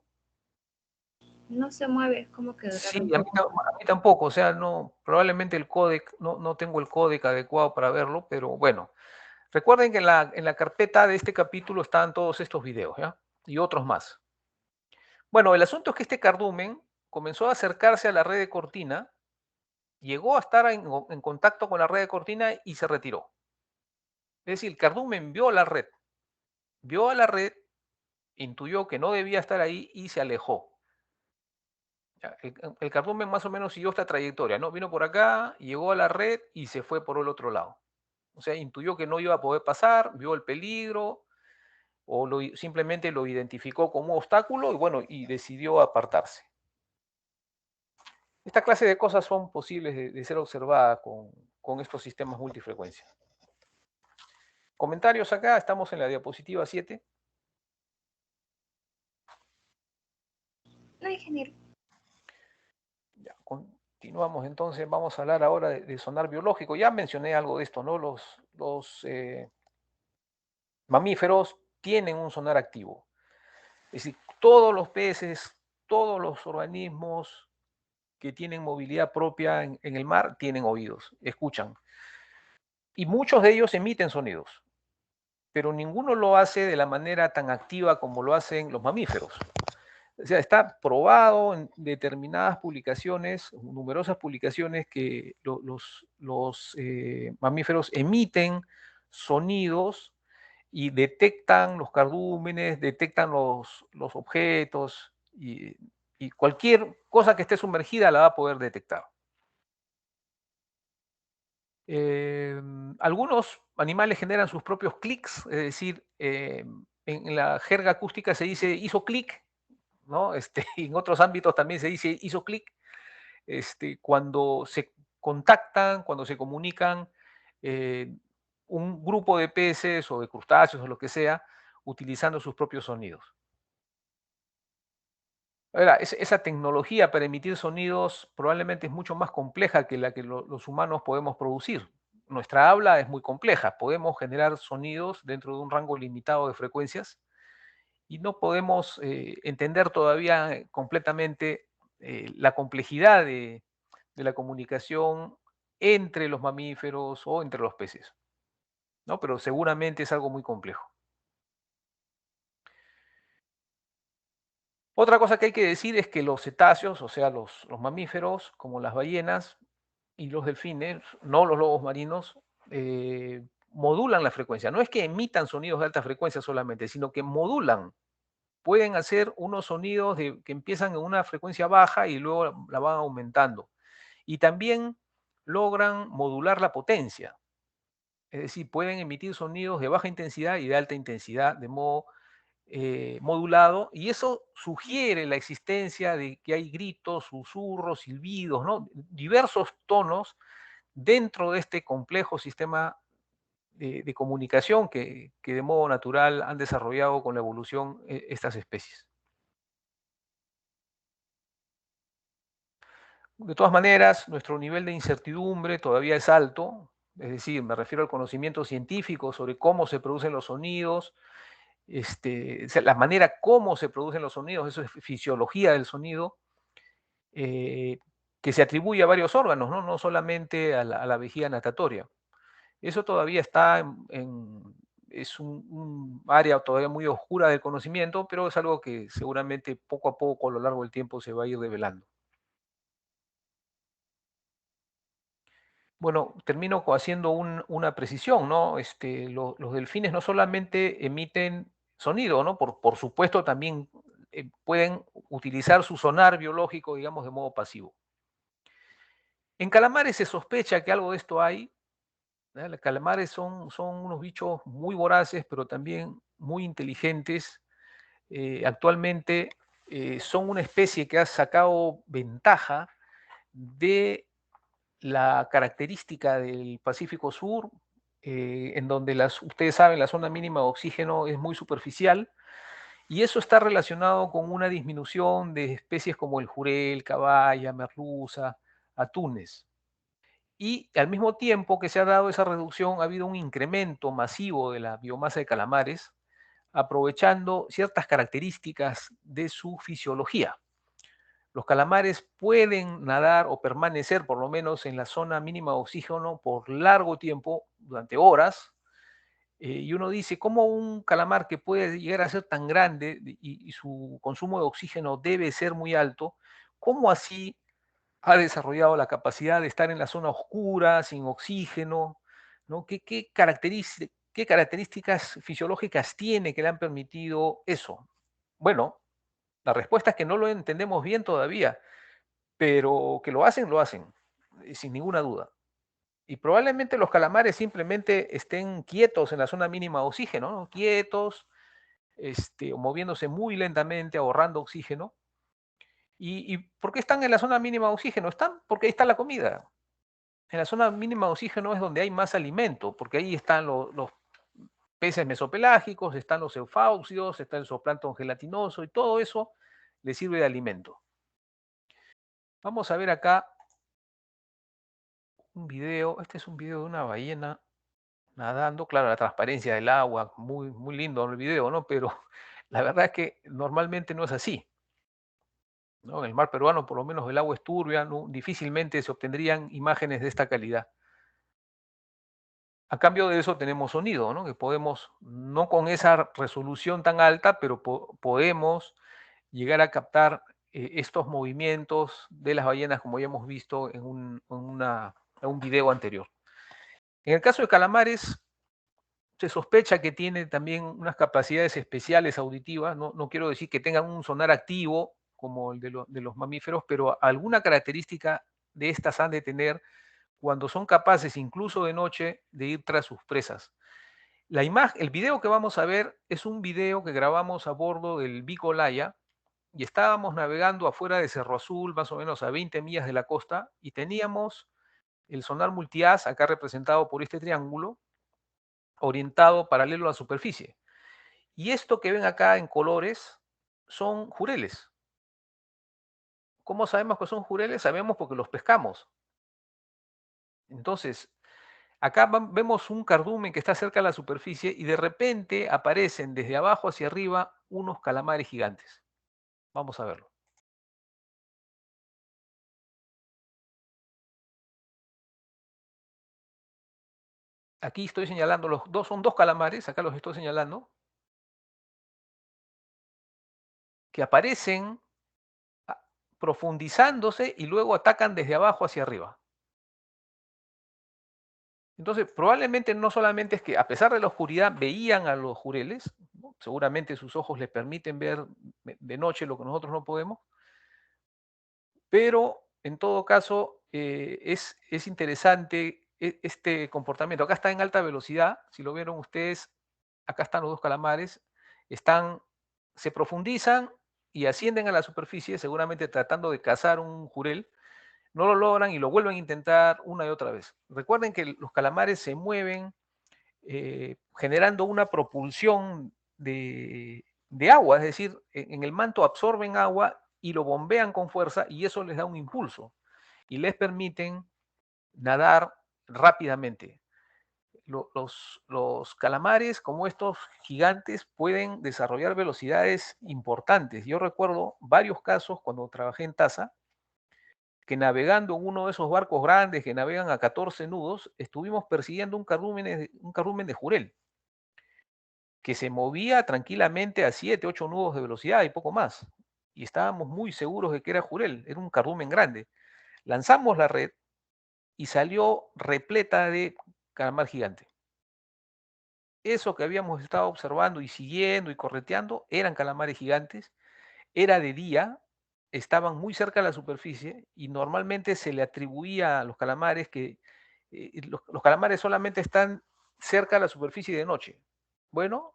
No se mueve, es como que Sí, durar un a mí, poco más. a mí tampoco, o sea, no, probablemente el códec, no tengo el códec adecuado para verlo, pero bueno. Recuerden que en la carpeta de este capítulo están todos estos videos, ¿ya? Y otros más. Bueno, el asunto es que este cardumen comenzó a acercarse a la red de Cortina, llegó a estar en contacto con la red de Cortina y se retiró. Es decir, el cardumen vio a la red, intuyó que no debía estar ahí y se alejó. El cardumen más o menos siguió esta trayectoria, ¿no? Vino por acá, llegó a la red y se fue por el otro lado. O sea, intuyó que no iba a poder pasar, vio el peligro o simplemente lo identificó como un obstáculo y bueno, y decidió apartarse. Esta clase de cosas son posibles de ser observadas con estos sistemas multifrecuencia. Comentarios acá, estamos en la diapositiva 7. No, ingeniero. Ya, continuamos entonces, vamos a hablar ahora de sonar biológico. Ya mencioné algo de esto, ¿no? Los mamíferos tienen un sonar activo. Es decir, todos los peces, todos los organismos que tienen movilidad propia en el mar tienen oídos, escuchan. Y muchos de ellos emiten sonidos, pero ninguno lo hace de la manera tan activa como lo hacen los mamíferos. O sea, está probado en determinadas publicaciones, numerosas publicaciones, que los mamíferos emiten sonidos y detectan los cardúmenes, detectan los objetos y cualquier cosa que esté sumergida la va a poder detectar. Algunos animales generan sus propios clics, es decir, en la jerga acústica se dice hizo clic, ¿no? Y en otros ámbitos también se dice hizo clic, cuando se contactan, cuando se comunican eh, un grupo de peces o de crustáceos o lo que sea, utilizando sus propios sonidos. Ahora, esa tecnología para emitir sonidos probablemente es mucho más compleja que la que los humanos podemos producir. Nuestra habla es muy compleja, podemos generar sonidos dentro de un rango limitado de frecuencias y no podemos entender todavía completamente la complejidad de la comunicación entre los mamíferos o entre los peces, ¿no? Pero seguramente es algo muy complejo. Otra cosa que hay que decir es que los cetáceos, o sea, los mamíferos, como las ballenas y los delfines, no los lobos marinos, modulan la frecuencia. No es que emitan sonidos de alta frecuencia solamente, sino que modulan. Pueden hacer unos sonidos que empiezan en una frecuencia baja y luego la van aumentando. Y también logran modular la potencia. Es decir, pueden emitir sonidos de baja intensidad y de alta intensidad de modo modulado, y eso sugiere la existencia de que hay gritos, susurros, silbidos, ¿no? Diversos tonos dentro de este complejo sistema de comunicación que de modo natural han desarrollado con la evolución estas especies. De todas maneras, nuestro nivel de incertidumbre todavía es alto, es decir, me refiero al conocimiento científico sobre cómo se producen los sonidos, o sea, la manera como se producen los sonidos, eso es fisiología del sonido, eh, que se atribuye a varios órganos, no solamente a la vejiga natatoria. Eso todavía está es un área todavía muy oscura del conocimiento, pero es algo que seguramente poco a poco a lo largo del tiempo se va a ir revelando. Bueno, termino haciendo una precisión, ¿no? Los delfines no solamente emiten sonido, ¿no? Por supuesto también pueden utilizar su sonar biológico, digamos, de modo pasivo. En calamares se sospecha que algo de esto hay. Los calamares son unos bichos muy voraces, pero también muy inteligentes. Actualmente son una especie que ha sacado ventaja de la característica del Pacífico Sur, en donde ustedes saben, la zona mínima de oxígeno es muy superficial Y eso está relacionado con una disminución de especies como el jurel, caballa, merluza, atunes. Y al mismo tiempo que se ha dado esa reducción, ha habido un incremento masivo de la biomasa de calamares, aprovechando ciertas características de su fisiología. Los calamares pueden nadar o permanecer por lo menos en la zona mínima de oxígeno por largo tiempo, durante horas, y uno dice, ¿cómo un calamar que puede llegar a ser tan grande y su consumo de oxígeno debe ser muy alto, cómo así ha desarrollado la capacidad de estar en la zona oscura, sin oxígeno? ¿No? ¿Qué características fisiológicas tiene que le han permitido eso? Bueno, la respuesta es que no lo entendemos bien todavía, pero que lo hacen, sin ninguna duda. Y probablemente los calamares simplemente estén quietos en la zona mínima de oxígeno, ¿no? Quietos, o moviéndose muy lentamente, ahorrando oxígeno. ¿Y por qué están en la zona mínima de oxígeno? Están porque ahí está la comida. En la zona mínima de oxígeno es donde hay más alimento, porque ahí están los peces mesopelágicos, están los eufausios, está el zooplancton gelatinoso y todo eso le sirve de alimento. Vamos a ver acá un video. Este es un video de una ballena nadando. Claro, la transparencia del agua, muy, muy lindo el video, ¿no? Pero la verdad es que normalmente no es así, ¿no? En el mar peruano, por lo menos, el agua es turbia, ¿no? Difícilmente se obtendrían imágenes de esta calidad. A cambio de eso tenemos sonido, ¿no? Que podemos, no con esa resolución tan alta, pero podemos llegar a captar estos movimientos de las ballenas, como ya hemos visto en un video anterior. En el caso de calamares, se sospecha que tiene también unas capacidades especiales auditivas. No quiero decir que tengan un sonar activo como el de los mamíferos, pero alguna característica de estas han de tener cuando son capaces, incluso de noche, de ir tras sus presas. El video que vamos a ver es un video que grabamos a bordo del Vico Laya, y estábamos navegando afuera de Cerro Azul, más o menos a 20 millas de la costa, y teníamos el sonar multiaz, acá representado por este triángulo, orientado paralelo a la superficie. Y esto que ven acá en colores son jureles. ¿Cómo sabemos que son jureles? Sabemos porque los pescamos. Entonces, acá vemos un cardumen que está cerca de la superficie y de repente aparecen desde abajo hacia arriba unos calamares gigantes. Vamos a verlo. Aquí estoy señalando, los dos son dos calamares, acá los estoy señalando, que aparecen profundizándose y luego atacan desde abajo hacia arriba. Entonces, probablemente no solamente es que a pesar de la oscuridad veían a los jureles, ¿no? Seguramente sus ojos les permiten ver de noche lo que nosotros no podemos, pero en todo caso es interesante este comportamiento. Acá está en alta velocidad, si lo vieron ustedes, acá están los dos calamares, se profundizan y ascienden a la superficie, seguramente tratando de cazar un jurel. No lo logran y lo vuelven a intentar una y otra vez. Recuerden que los calamares se mueven generando una propulsión de agua, es decir, en el manto absorben agua y lo bombean con fuerza y eso les da un impulso y les permiten nadar rápidamente. Los calamares, como estos gigantes, pueden desarrollar velocidades importantes. Yo recuerdo varios casos cuando trabajé en TASA, que navegando en uno de esos barcos grandes que navegan a 14 nudos, estuvimos persiguiendo un cardumen de jurel, que se movía tranquilamente a 7, 8 nudos de velocidad y poco más. Y estábamos muy seguros de que era jurel, era un cardumen grande. Lanzamos la red y salió repleta de calamar gigante. Eso que habíamos estado observando y siguiendo y correteando eran calamares gigantes, era de día, estaban muy cerca de la superficie y normalmente se le atribuía a los calamares que los calamares solamente están cerca de la superficie de noche. Bueno,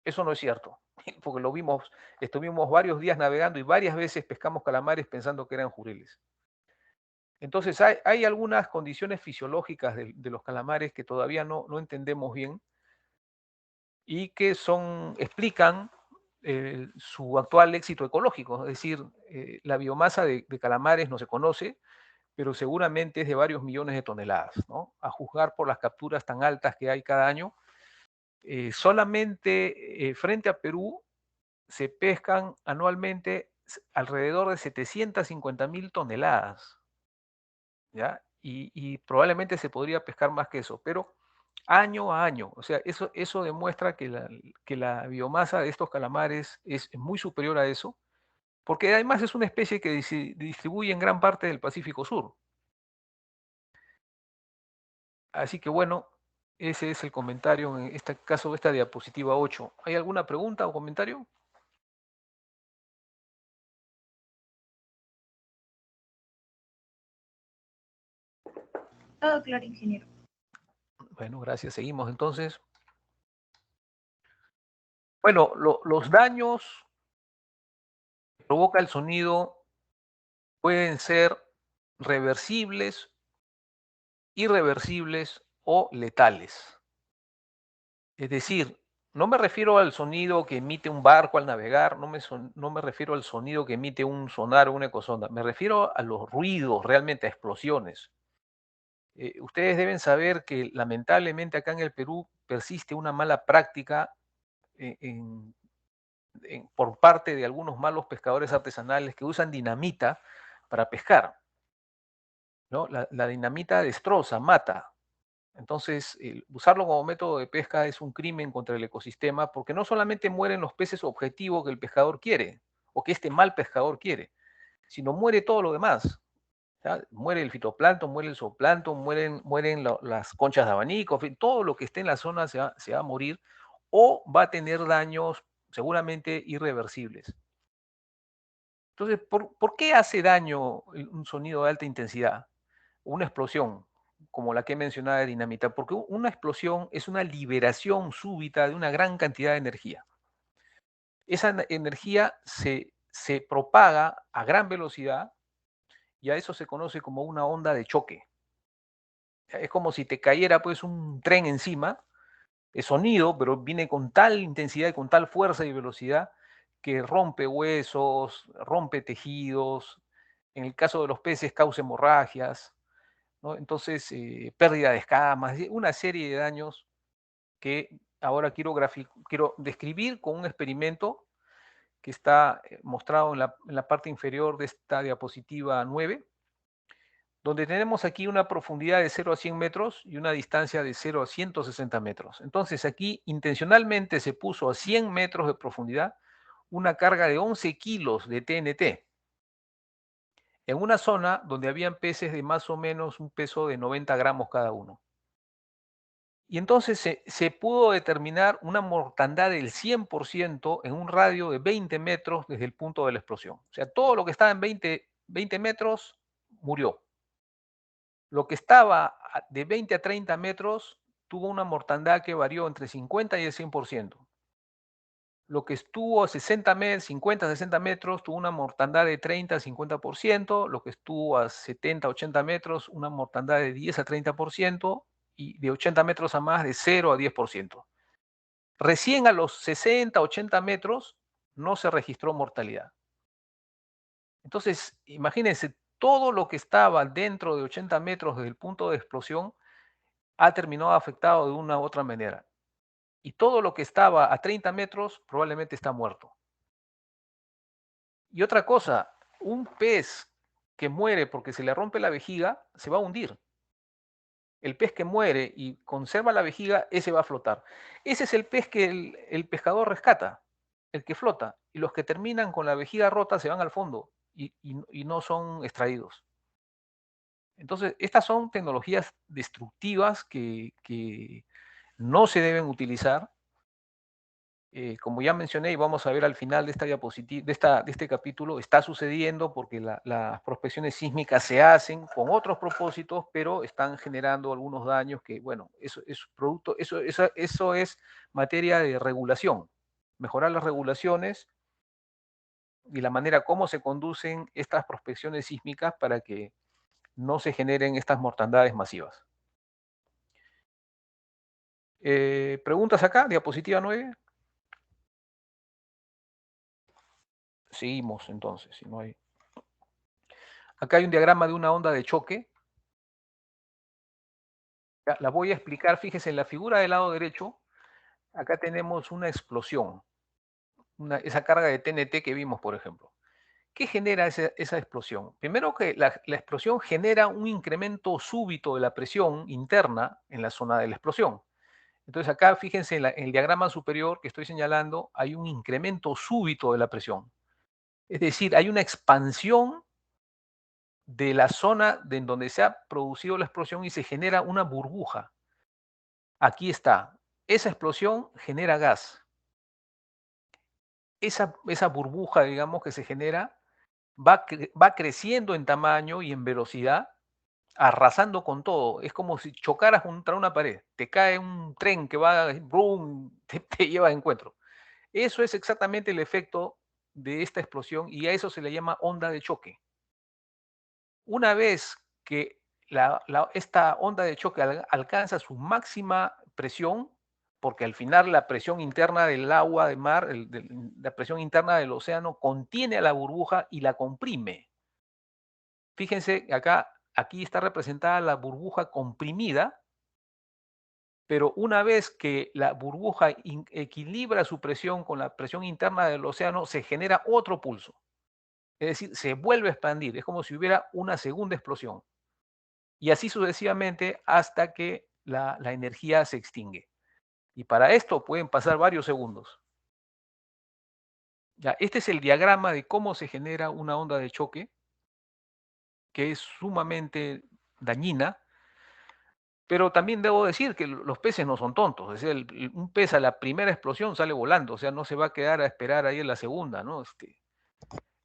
eso no es cierto, porque lo vimos, estuvimos varios días navegando y varias veces pescamos calamares pensando que eran jureles. Entonces hay algunas condiciones fisiológicas de los calamares que todavía no entendemos bien y que explican su actual éxito ecológico. Es decir, la biomasa de calamares no se conoce, pero seguramente es de varios millones de toneladas, ¿no? A juzgar por las capturas tan altas que hay cada año. Solamente frente a Perú se pescan anualmente alrededor de 750.000 toneladas, ¿ya? Y probablemente se podría pescar más que eso, pero año a año. O sea, eso demuestra que la biomasa de estos calamares es muy superior a eso, porque además es una especie que se distribuye en gran parte del Pacífico Sur. Así que bueno, ese es el comentario en este caso de esta diapositiva 8. ¿Hay alguna pregunta o comentario? Todo claro, ingeniero. Bueno, gracias. Seguimos entonces. Bueno, los daños que provoca el sonido pueden ser reversibles, irreversibles o letales. Es decir, no me refiero al sonido que emite un barco al navegar, no me refiero al sonido que emite un sonar o una ecosonda, me refiero a los ruidos, realmente a explosiones. Ustedes deben saber que lamentablemente acá en el Perú persiste una mala práctica en, por parte de algunos malos pescadores artesanales que usan dinamita para pescar, ¿no? La dinamita destroza, mata. Entonces, usarlo como método de pesca es un crimen contra el ecosistema porque no solamente mueren los peces objetivo que el pescador quiere o que este mal pescador quiere, sino muere todo lo demás. ¿Ya? Muere el fitoplancton, muere el zooplancton, mueren las conchas de abanico, en fin, todo lo que esté en la zona se va a morir o va a tener daños seguramente irreversibles. Entonces, ¿por qué hace daño un sonido de alta intensidad? Una explosión, como la que mencionaba de dinamita, porque una explosión es una liberación súbita de una gran cantidad de energía. Esa energía se propaga a gran velocidad y a eso se conoce como una onda de choque. Es como si te cayera pues un tren encima, es sonido, pero viene con tal intensidad y con tal fuerza y velocidad que rompe huesos, rompe tejidos, en el caso de los peces causa hemorragias, ¿no? Entonces pérdida de escamas, una serie de daños que ahora quiero describir con un experimento que está mostrado en la parte inferior de esta diapositiva 9, donde tenemos aquí una profundidad de 0 a 100 metros y una distancia de 0 a 160 metros. Entonces aquí intencionalmente se puso a 100 metros de profundidad una carga de 11 kilos de TNT en una zona donde habían peces de más o menos un peso de 90 gramos cada uno. Y entonces se pudo determinar una mortandad del 100% en un radio de 20 metros desde el punto de la explosión. O sea, todo lo que estaba en 20 metros murió. Lo que estaba de 20 a 30 metros tuvo una mortandad que varió entre 50 y el 100%. Lo que estuvo a 50, 60 metros tuvo una mortandad de 30 a 50%, lo que estuvo a 70, 80 metros, una mortandad de 10 a 30%, y de 80 metros a más de 0 a 10%. Recién a los 60, 80 metros no se registró mortalidad. Entonces, imagínense, todo lo que estaba dentro de 80 metros desde el punto de explosión ha terminado afectado de una u otra manera. Y todo lo que estaba a 30 metros probablemente está muerto. Y otra cosa, un pez que muere porque se le rompe la vejiga se va a hundir. El pez que muere y conserva la vejiga, ese va a flotar. Ese es el pez que el pescador rescata, el que flota. Y los que terminan con la vejiga rota se van al fondo y no son extraídos. Entonces, estas son tecnologías destructivas que no se deben utilizar. Como ya mencioné y vamos a ver al final de esta diapositiva, de este capítulo, está sucediendo porque las prospecciones sísmicas se hacen con otros propósitos, pero están generando algunos daños que, bueno, eso es materia de regulación. Mejorar las regulaciones y la manera como se conducen estas prospecciones sísmicas para que no se generen estas mortandades masivas. ¿Preguntas acá? Diapositiva 9. Seguimos entonces, si no hay... Acá hay un diagrama de una onda de choque. Ya, la voy a explicar, fíjese, en la figura del lado derecho, acá tenemos una explosión, esa carga de TNT que vimos, por ejemplo. ¿Qué genera esa explosión? Primero que la explosión genera un incremento súbito de la presión interna en la zona de la explosión. Entonces acá, fíjense, en el diagrama superior que estoy señalando, hay un incremento súbito de la presión. Es decir, hay una expansión de la zona en donde se ha producido la explosión y se genera una burbuja. Aquí está. Esa explosión genera gas. Esa burbuja, digamos, que se genera, va creciendo en tamaño y en velocidad, arrasando con todo. Es como si chocaras contra una pared. Te cae un tren que va, ¡brum!, te lleva de encuentro. Eso es exactamente el efecto de esta explosión y a eso se le llama onda de choque. Una vez que esta onda de choque alcanza su máxima presión, porque al final la presión interna del agua de mar, la presión interna del océano contiene a la burbuja y la comprime. Fíjense, aquí está representada la burbuja comprimida, pero una vez que la burbuja equilibra su presión con la presión interna del océano, se genera otro pulso. Es decir, se vuelve a expandir. Es como si hubiera una segunda explosión. Y así sucesivamente hasta que la energía se extingue. Y para esto pueden pasar varios segundos. Ya, este es el diagrama de cómo se genera una onda de choque, que es sumamente dañina, pero también debo decir que los peces no son tontos. Es decir, un pez a la primera explosión sale volando, o sea, no se va a quedar a esperar ahí en la segunda, ¿no?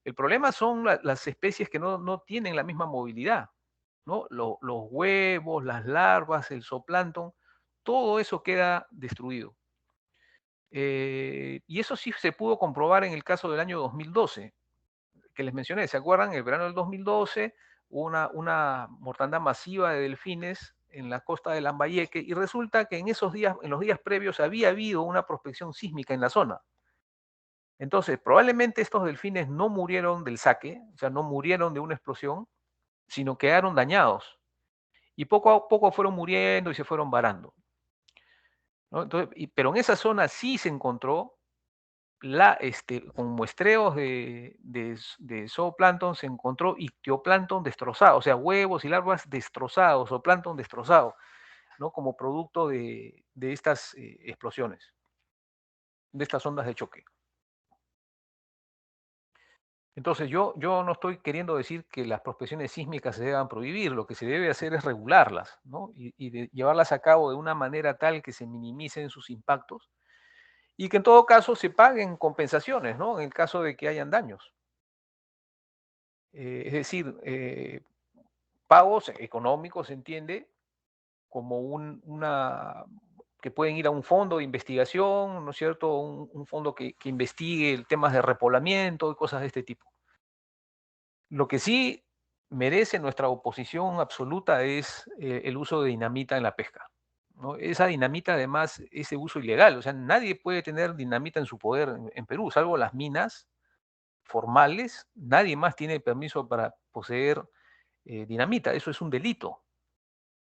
El problema son las especies que no tienen la misma movilidad, ¿no? Los huevos, las larvas, el zooplancton, todo eso queda destruido. Y eso sí se pudo comprobar en el caso del año 2012, que les mencioné. ¿Se acuerdan? El verano del 2012 hubo una mortandad masiva de delfines en la costa de Lambayeque y resulta que en esos días, en los días previos, había habido una prospección sísmica en la zona. Entonces, probablemente estos delfines no murieron del saque, o sea, no murieron de una explosión, sino quedaron dañados. Y poco a poco fueron muriendo y se fueron varando, ¿no? Entonces, pero en esa zona sí se encontró con muestreos de zooplancton, se encontró ictioplancton destrozado, o sea, huevos y larvas destrozados, zooplancton destrozado, ¿no? Como producto de estas explosiones, de estas ondas de choque. Entonces, yo no estoy queriendo decir que las prospecciones sísmicas se deban prohibir, lo que se debe hacer es regularlas, ¿no? Y llevarlas a cabo de una manera tal que se minimicen sus impactos y que en todo caso se paguen compensaciones, ¿no? En el caso de que hayan daños. Es decir, pagos económicos, se entiende, como que pueden ir a un fondo de investigación, ¿no es cierto? Un fondo que investigue temas de repoblamiento y cosas de este tipo. Lo que sí merece nuestra oposición absoluta es el uso de dinamita en la pesca, ¿no? Esa dinamita además es de uso ilegal, o sea, nadie puede tener dinamita en su poder en Perú, salvo las minas formales, nadie más tiene permiso para poseer dinamita, eso es un delito.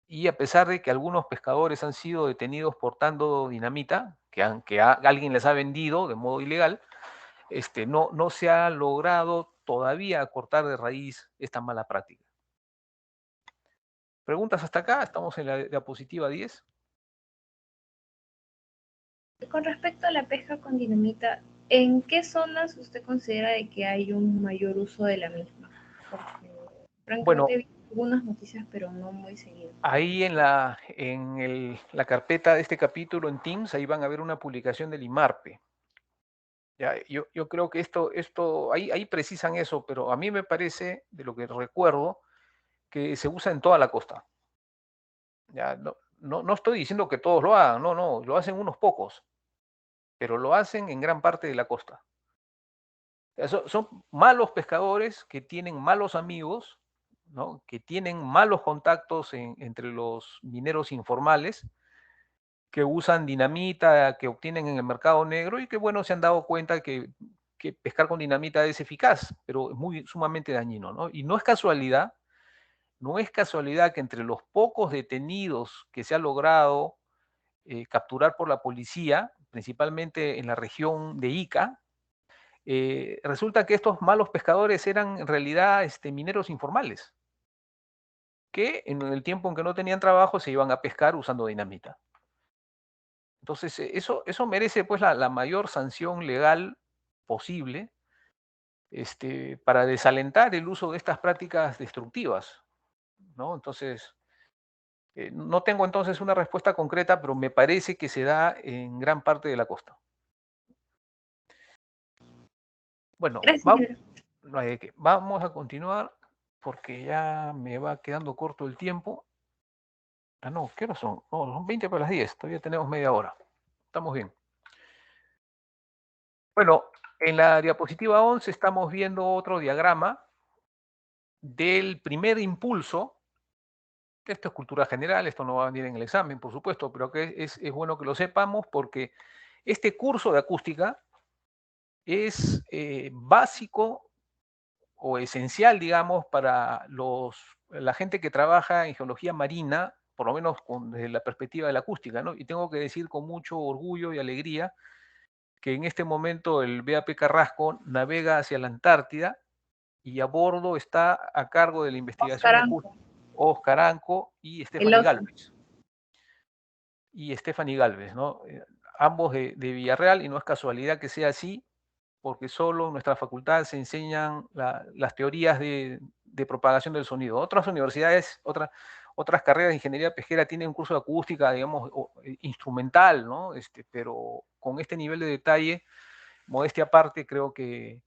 Y a pesar de que algunos pescadores han sido detenidos portando dinamita, que alguien les ha vendido de modo ilegal, no se ha logrado todavía cortar de raíz esta mala práctica. ¿Preguntas hasta acá? Estamos en la diapositiva 10. Con respecto a la pesca con dinamita, ¿en qué zonas usted considera de que hay un mayor uso de la misma? Porque francamente he Bueno, visto algunas noticias, pero no muy seguido. ahí la carpeta de este capítulo en Teams, ahí van a ver una publicación del IMARPE. Ya, yo creo que ahí precisan eso, pero a mí me parece, de lo que recuerdo, que se usa en toda la costa. Ya, no estoy diciendo que todos lo hagan, no, lo hacen unos pocos, pero lo hacen en gran parte de la costa. Son malos pescadores que tienen malos amigos, ¿no? Que tienen malos contactos entre los mineros informales, que usan dinamita, que obtienen en el mercado negro y que, bueno, se han dado cuenta que que pescar con dinamita es eficaz, pero es sumamente dañino, ¿no? Y no es casualidad que entre los pocos detenidos que se ha logrado capturar por la policía, principalmente en la región de Ica, resulta que estos malos pescadores eran en realidad mineros informales, que en el tiempo en que no tenían trabajo se iban a pescar usando dinamita. Entonces, eso merece pues la mayor sanción legal posible para desalentar el uso de estas prácticas destructivas, ¿no? Entonces, no tengo entonces una respuesta concreta, pero me parece que se da en gran parte de la costa. Bueno, Gracias, Pedro. no hay de qué. Vamos a continuar porque ya me va quedando corto el tiempo. Ah, no, ¿qué hora son? No, son 20 para las 10, todavía tenemos media hora. Estamos bien. Bueno, en la diapositiva 11 estamos viendo otro diagrama del primer impulso. Esto es cultura general, esto no va a venir en el examen, por supuesto, pero que es bueno que lo sepamos porque este curso de acústica es básico o esencial, digamos, para la gente que trabaja en geología marina, por lo menos desde la perspectiva de la acústica, ¿no? Y tengo que decir con mucho orgullo y alegría que en este momento el BAP Carrasco navega hacia la Antártida y a bordo está a cargo de la Oscar investigación Anco, acústica Oscar Anco y el Stephanie oso. Galvez. ¿No? Ambos de Villarreal, y no es casualidad que sea así, porque solo en nuestra facultad se enseñan las teorías de propagación del sonido. Otras universidades, otras carreras de ingeniería pesquera tienen un curso de acústica, digamos, instrumental, ¿no? Pero con este nivel de detalle, modestia aparte, creo que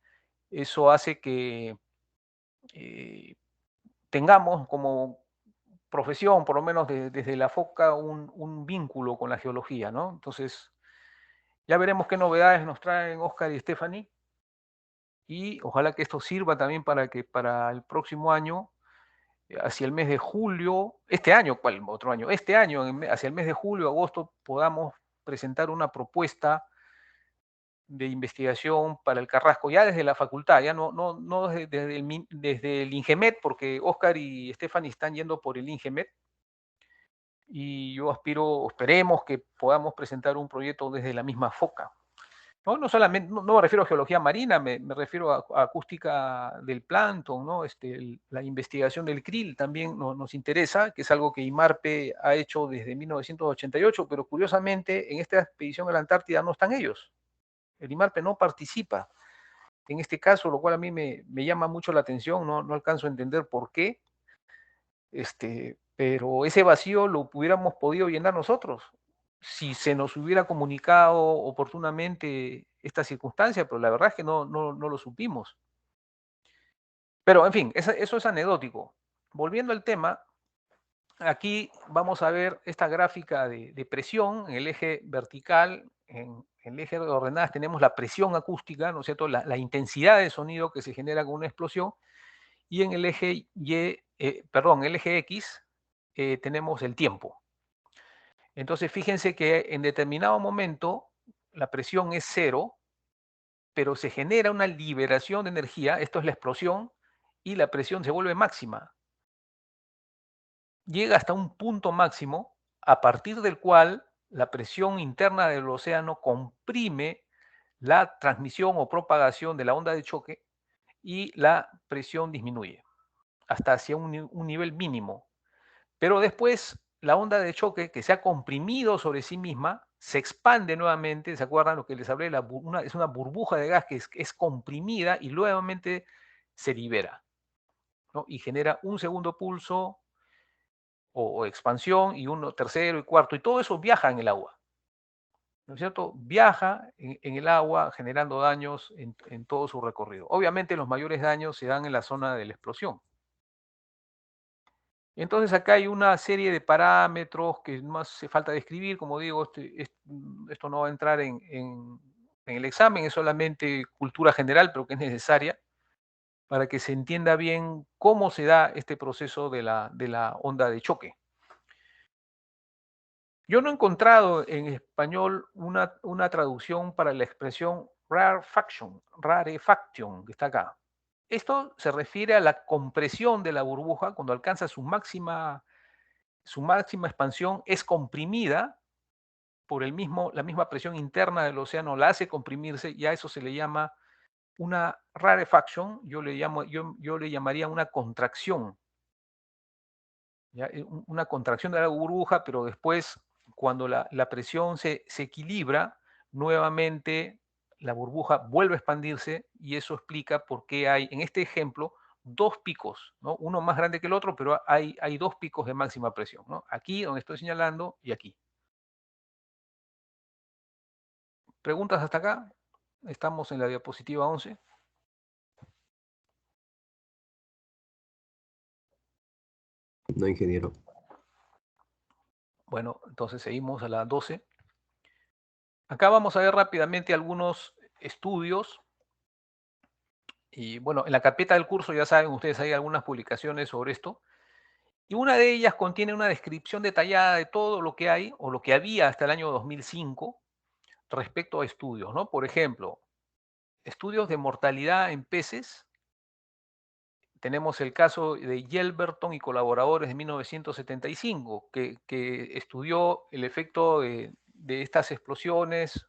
eso hace que tengamos como profesión, por lo menos desde la FOCA, un vínculo con la geología, ¿no? Entonces, ya veremos qué novedades nos traen Oscar y Stephanie, y ojalá que esto sirva también para que para el próximo año, hacia el mes de julio, este año, ¿cuál otro año? Este año, hacia el mes de julio, agosto, podamos presentar una propuesta de investigación para el Carrasco, ya desde la facultad, ya no desde el INGEMET, porque Oscar y Stephanie están yendo por el INGEMET, y yo esperemos que podamos presentar un proyecto desde la misma FOCA. No solamente, no me refiero a geología marina, me refiero a acústica del plancton, ¿no? La investigación del krill también nos interesa, que es algo que IMARPE ha hecho desde 1988, pero curiosamente en esta expedición a la Antártida no están ellos. El IMARPE no participa en este caso, lo cual a mí me llama mucho la atención, no alcanzo a entender por qué, pero ese vacío lo hubiéramos podido llenar nosotros si se nos hubiera comunicado oportunamente esta circunstancia, pero la verdad es que no lo supimos. Pero en fin, eso es anecdótico. Volviendo al tema, aquí vamos a ver esta gráfica de presión en el eje vertical. En el eje de ordenadas tenemos la presión acústica, ¿no es cierto? La intensidad de sonido que se genera con una explosión. Y en el eje el eje X, tenemos el tiempo. Entonces, fíjense que en determinado momento la presión es cero, pero se genera una liberación de energía, esto es la explosión, y la presión se vuelve máxima. Llega hasta un punto máximo a partir del cual la presión interna del océano comprime la transmisión o propagación de la onda de choque y la presión disminuye hasta hacia un nivel mínimo. Pero después la onda de choque que se ha comprimido sobre sí misma se expande nuevamente. ¿Se acuerdan lo que les hablé? Es una burbuja de gas que es comprimida y nuevamente se libera, ¿no? Y genera un segundo pulso o expansión y uno tercero y cuarto. Y todo eso viaja en el agua, ¿no es cierto? Viaja en el agua generando daños en todo su recorrido. Obviamente los mayores daños se dan en la zona de la explosión. Entonces acá hay una serie de parámetros que no hace falta describir, como digo, esto no va a entrar en el examen, es solamente cultura general, pero que es necesaria para que se entienda bien cómo se da este proceso de la onda de choque. Yo no he encontrado en español una traducción para la expresión rarefaction, que está acá. Esto se refiere a la compresión de la burbuja cuando alcanza su máxima expansión, es comprimida por la misma presión interna del océano, la hace comprimirse, y a eso se le llama una rarefaction. Yo le llamaría una contracción. ¿Ya? Una contracción de la burbuja, pero después, cuando la presión se equilibra, nuevamente la burbuja vuelve a expandirse, y eso explica por qué hay, en este ejemplo, dos picos, ¿no? Uno más grande que el otro, pero hay dos picos de máxima presión, ¿no? Aquí donde estoy señalando y aquí. ¿Preguntas hasta acá? Estamos en la diapositiva 11. No, ingeniero. Bueno, entonces seguimos a la 12. Acá vamos a ver rápidamente algunos estudios. Y bueno, en la carpeta del curso, ya saben ustedes, hay algunas publicaciones sobre esto. Y una de ellas contiene una descripción detallada de todo lo que hay, o lo que había hasta el año 2005, respecto a estudios, ¿no? Por ejemplo, estudios de mortalidad en peces. Tenemos el caso de Yelverton y colaboradores de 1975, que estudió el efecto de estas explosiones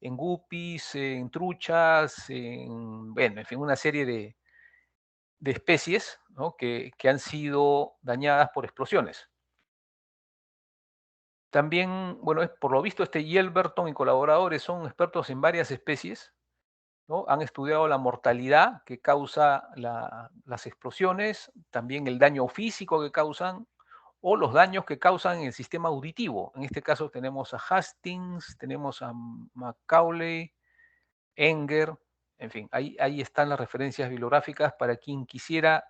en guppies, en truchas, bueno, en fin, una serie de especies, ¿no? que han sido dañadas por explosiones. También, bueno, por lo visto este Yelverton y colaboradores son expertos en varias especies, ¿no? Han estudiado la mortalidad que causa las explosiones, también el daño físico que causan, o los daños que causan en el sistema auditivo. En este caso tenemos a Hastings, tenemos a Macaulay, Enger, en fin, ahí están las referencias bibliográficas para quien quisiera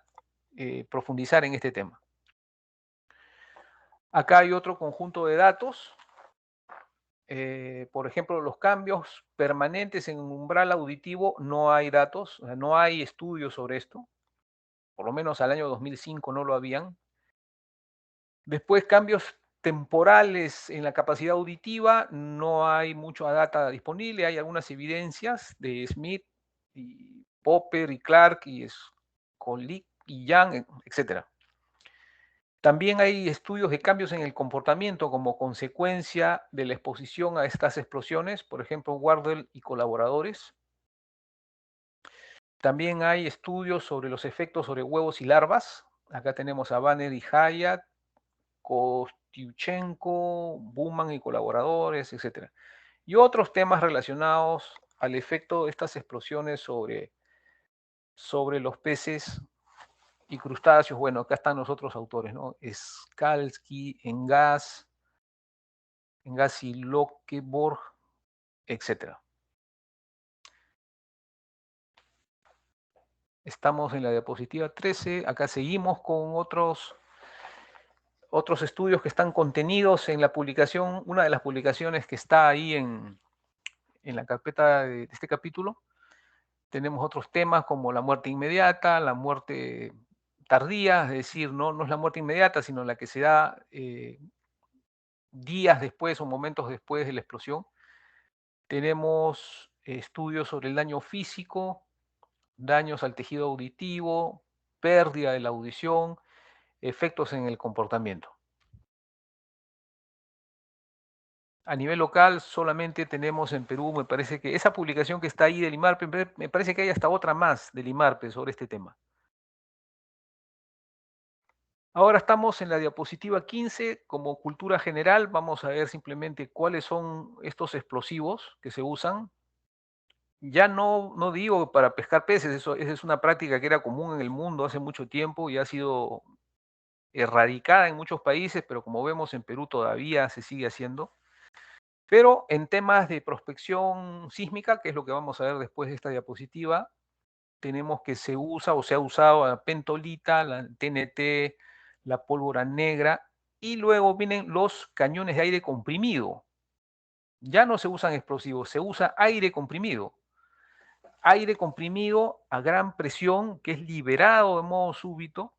profundizar en este tema. Acá hay otro conjunto de datos. Por ejemplo, los cambios permanentes en umbral auditivo, no hay datos, o sea, no hay estudios sobre esto. Por lo menos al año 2005 no lo habían. Después, cambios temporales en la capacidad auditiva, no hay mucha data disponible. Hay algunas evidencias de Smith, y Popper, y Clark, y Skolnick, y Young, etc. También hay estudios de cambios en el comportamiento como consecuencia de la exposición a estas explosiones, por ejemplo, Wardell y colaboradores. También hay estudios sobre los efectos sobre huevos y larvas. Acá tenemos a Banner y Hayat, Kostiuchenko, Buman y colaboradores, etc. Y otros temas relacionados al efecto de estas explosiones sobre los peces y crustáceos. Bueno, acá están los otros autores, ¿no? Skalski, Engas y Lokeborg, etc. Estamos en la diapositiva 13. Acá seguimos con otros estudios que están contenidos en la publicación, una de las publicaciones que está ahí en la carpeta de este capítulo. Tenemos otros temas como la muerte inmediata, la muerte tardía, es decir, no es la muerte inmediata, sino la que se da días después o momentos después de la explosión. Tenemos estudios sobre el daño físico, daños al tejido auditivo, pérdida de la audición, efectos en el comportamiento. A nivel local solamente tenemos en Perú, me parece que esa publicación que está ahí del IMARPE, me parece que hay hasta otra más del IMARPE sobre este tema. Ahora estamos en la diapositiva 15, como cultura general. Vamos a ver simplemente cuáles son estos explosivos que se usan. Ya no digo para pescar peces, esa es una práctica que era común en el mundo hace mucho tiempo y ha sido erradicada en muchos países, pero como vemos en Perú todavía se sigue haciendo. Pero en temas de prospección sísmica, que es lo que vamos a ver después de esta diapositiva, tenemos que se usa o se ha usado la pentolita, la TNT, la pólvora negra, y luego vienen los cañones de aire comprimido. Ya no se usan explosivos, se usa aire comprimido. Aire comprimido a gran presión que es liberado de modo súbito.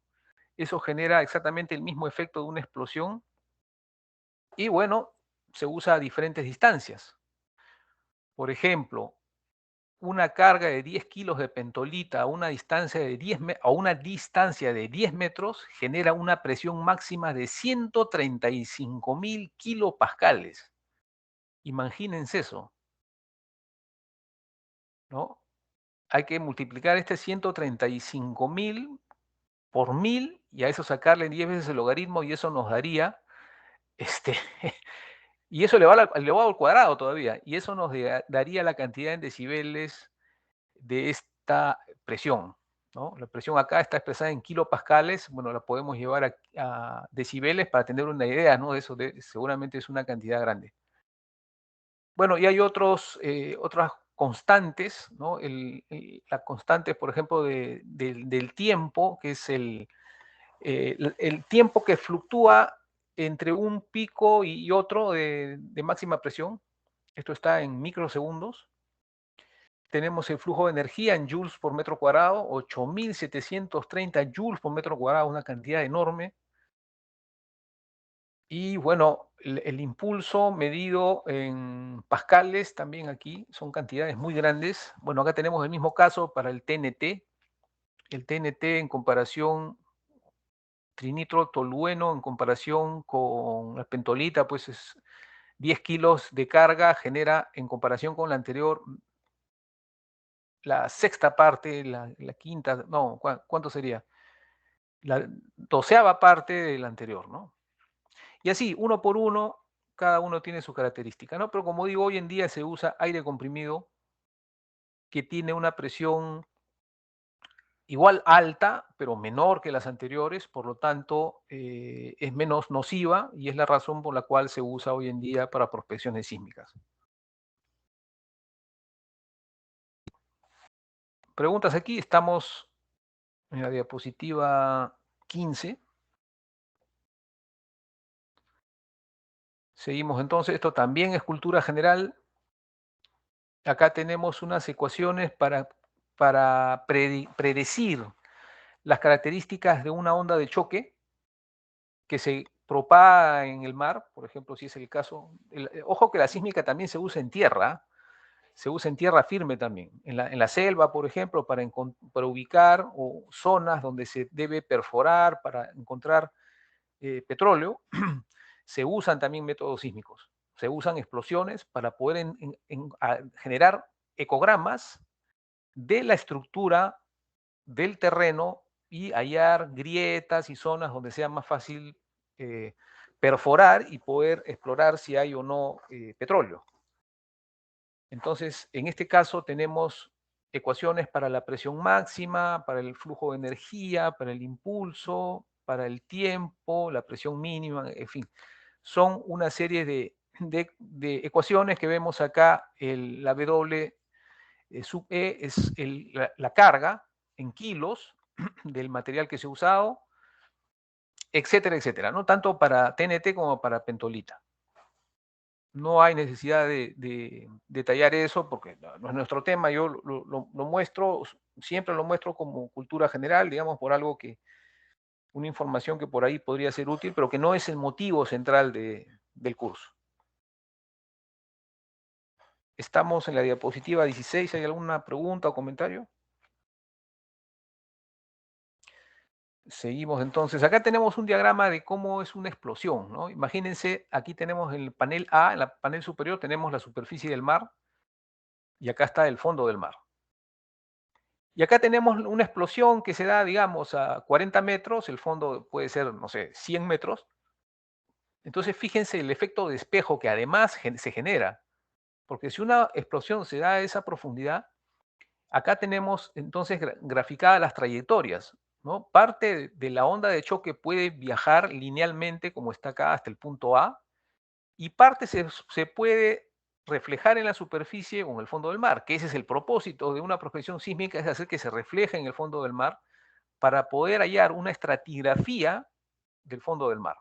Eso genera exactamente el mismo efecto de una explosión. Y bueno, se usa a diferentes distancias. Por ejemplo, una carga de 10 kilos de pentolita a una distancia de 10 metros genera una presión máxima de 135.000 kilopascales. Imagínense eso, ¿no? Hay que multiplicar este 135.000 por 1000 y a eso sacarle 10 veces el logaritmo y eso nos daría, y eso elevado al cuadrado todavía, y eso nos daría la cantidad en decibeles de esta presión, ¿no? La presión acá está expresada en kilopascales, bueno, la podemos llevar a decibeles para tener una idea, ¿no? De eso seguramente es una cantidad grande. Bueno, y hay otras constantes, ¿no? La constante, por ejemplo, del tiempo, que es el tiempo que fluctúa entre un pico y otro de máxima presión. Esto está en microsegundos. Tenemos el flujo de energía en joules por metro cuadrado, 8.730 joules por metro cuadrado, una cantidad enorme. Y bueno, el impulso medido en pascales también aquí, son cantidades muy grandes. Bueno, acá tenemos el mismo caso para el TNT. El TNT en comparación, trinitrotolueno en comparación con la pentolita, pues es 10 kilos de carga, genera en comparación con la anterior la sexta parte, la quinta, no, ¿cuánto sería? La 12ª parte del anterior, ¿no? Y así, uno por uno, cada uno tiene su característica, ¿no? Pero como digo, hoy en día se usa aire comprimido que tiene una presión igual alta, pero menor que las anteriores, por lo tanto, es menos nociva y es la razón por la cual se usa hoy en día para prospecciones sísmicas. Preguntas aquí, estamos en la diapositiva 15. Seguimos entonces, esto también es cultura general. Acá tenemos unas ecuaciones para predecir las características de una onda de choque que se propaga en el mar, por ejemplo, si es el caso. Ojo que la sísmica también se usa en tierra, se usa en tierra firme también. En la selva, por ejemplo, para ubicar zonas donde se debe perforar para encontrar petróleo, se usan también métodos sísmicos. Se usan explosiones para poder generar ecogramas de la estructura del terreno y hallar grietas y zonas donde sea más fácil perforar y poder explorar si hay o no petróleo. Entonces, en este caso tenemos ecuaciones para la presión máxima, para el flujo de energía, para el impulso, para el tiempo, la presión mínima, en fin. Son una serie de ecuaciones que vemos acá. La W sub E es la carga en kilos del material que se ha usado, etcétera, etcétera, ¿no? Tanto para TNT como para pentolita. No hay necesidad de detallar eso porque no es nuestro tema. Yo lo muestro, siempre lo muestro como cultura general, digamos, por algo una información que por ahí podría ser útil, pero que no es el motivo central del curso. Estamos en la diapositiva 16. ¿Hay alguna pregunta o comentario? Seguimos entonces. Acá tenemos un diagrama de cómo es una explosión, ¿no? Imagínense, aquí tenemos el panel A, en la panel superior tenemos la superficie del mar y acá está el fondo del mar. Y acá tenemos una explosión que se da, digamos, a 40 metros, el fondo puede ser, no sé, 100 metros. Entonces, fíjense el efecto de espejo que además se genera, porque si una explosión se da a esa profundidad, acá tenemos entonces graficadas las trayectorias, ¿no? Parte de la onda de choque puede viajar linealmente, como está acá, hasta el punto A, y parte se puede reflejar en la superficie o en el fondo del mar, que ese es el propósito de una prospección sísmica, es hacer que se refleje en el fondo del mar para poder hallar una estratigrafía del fondo del mar.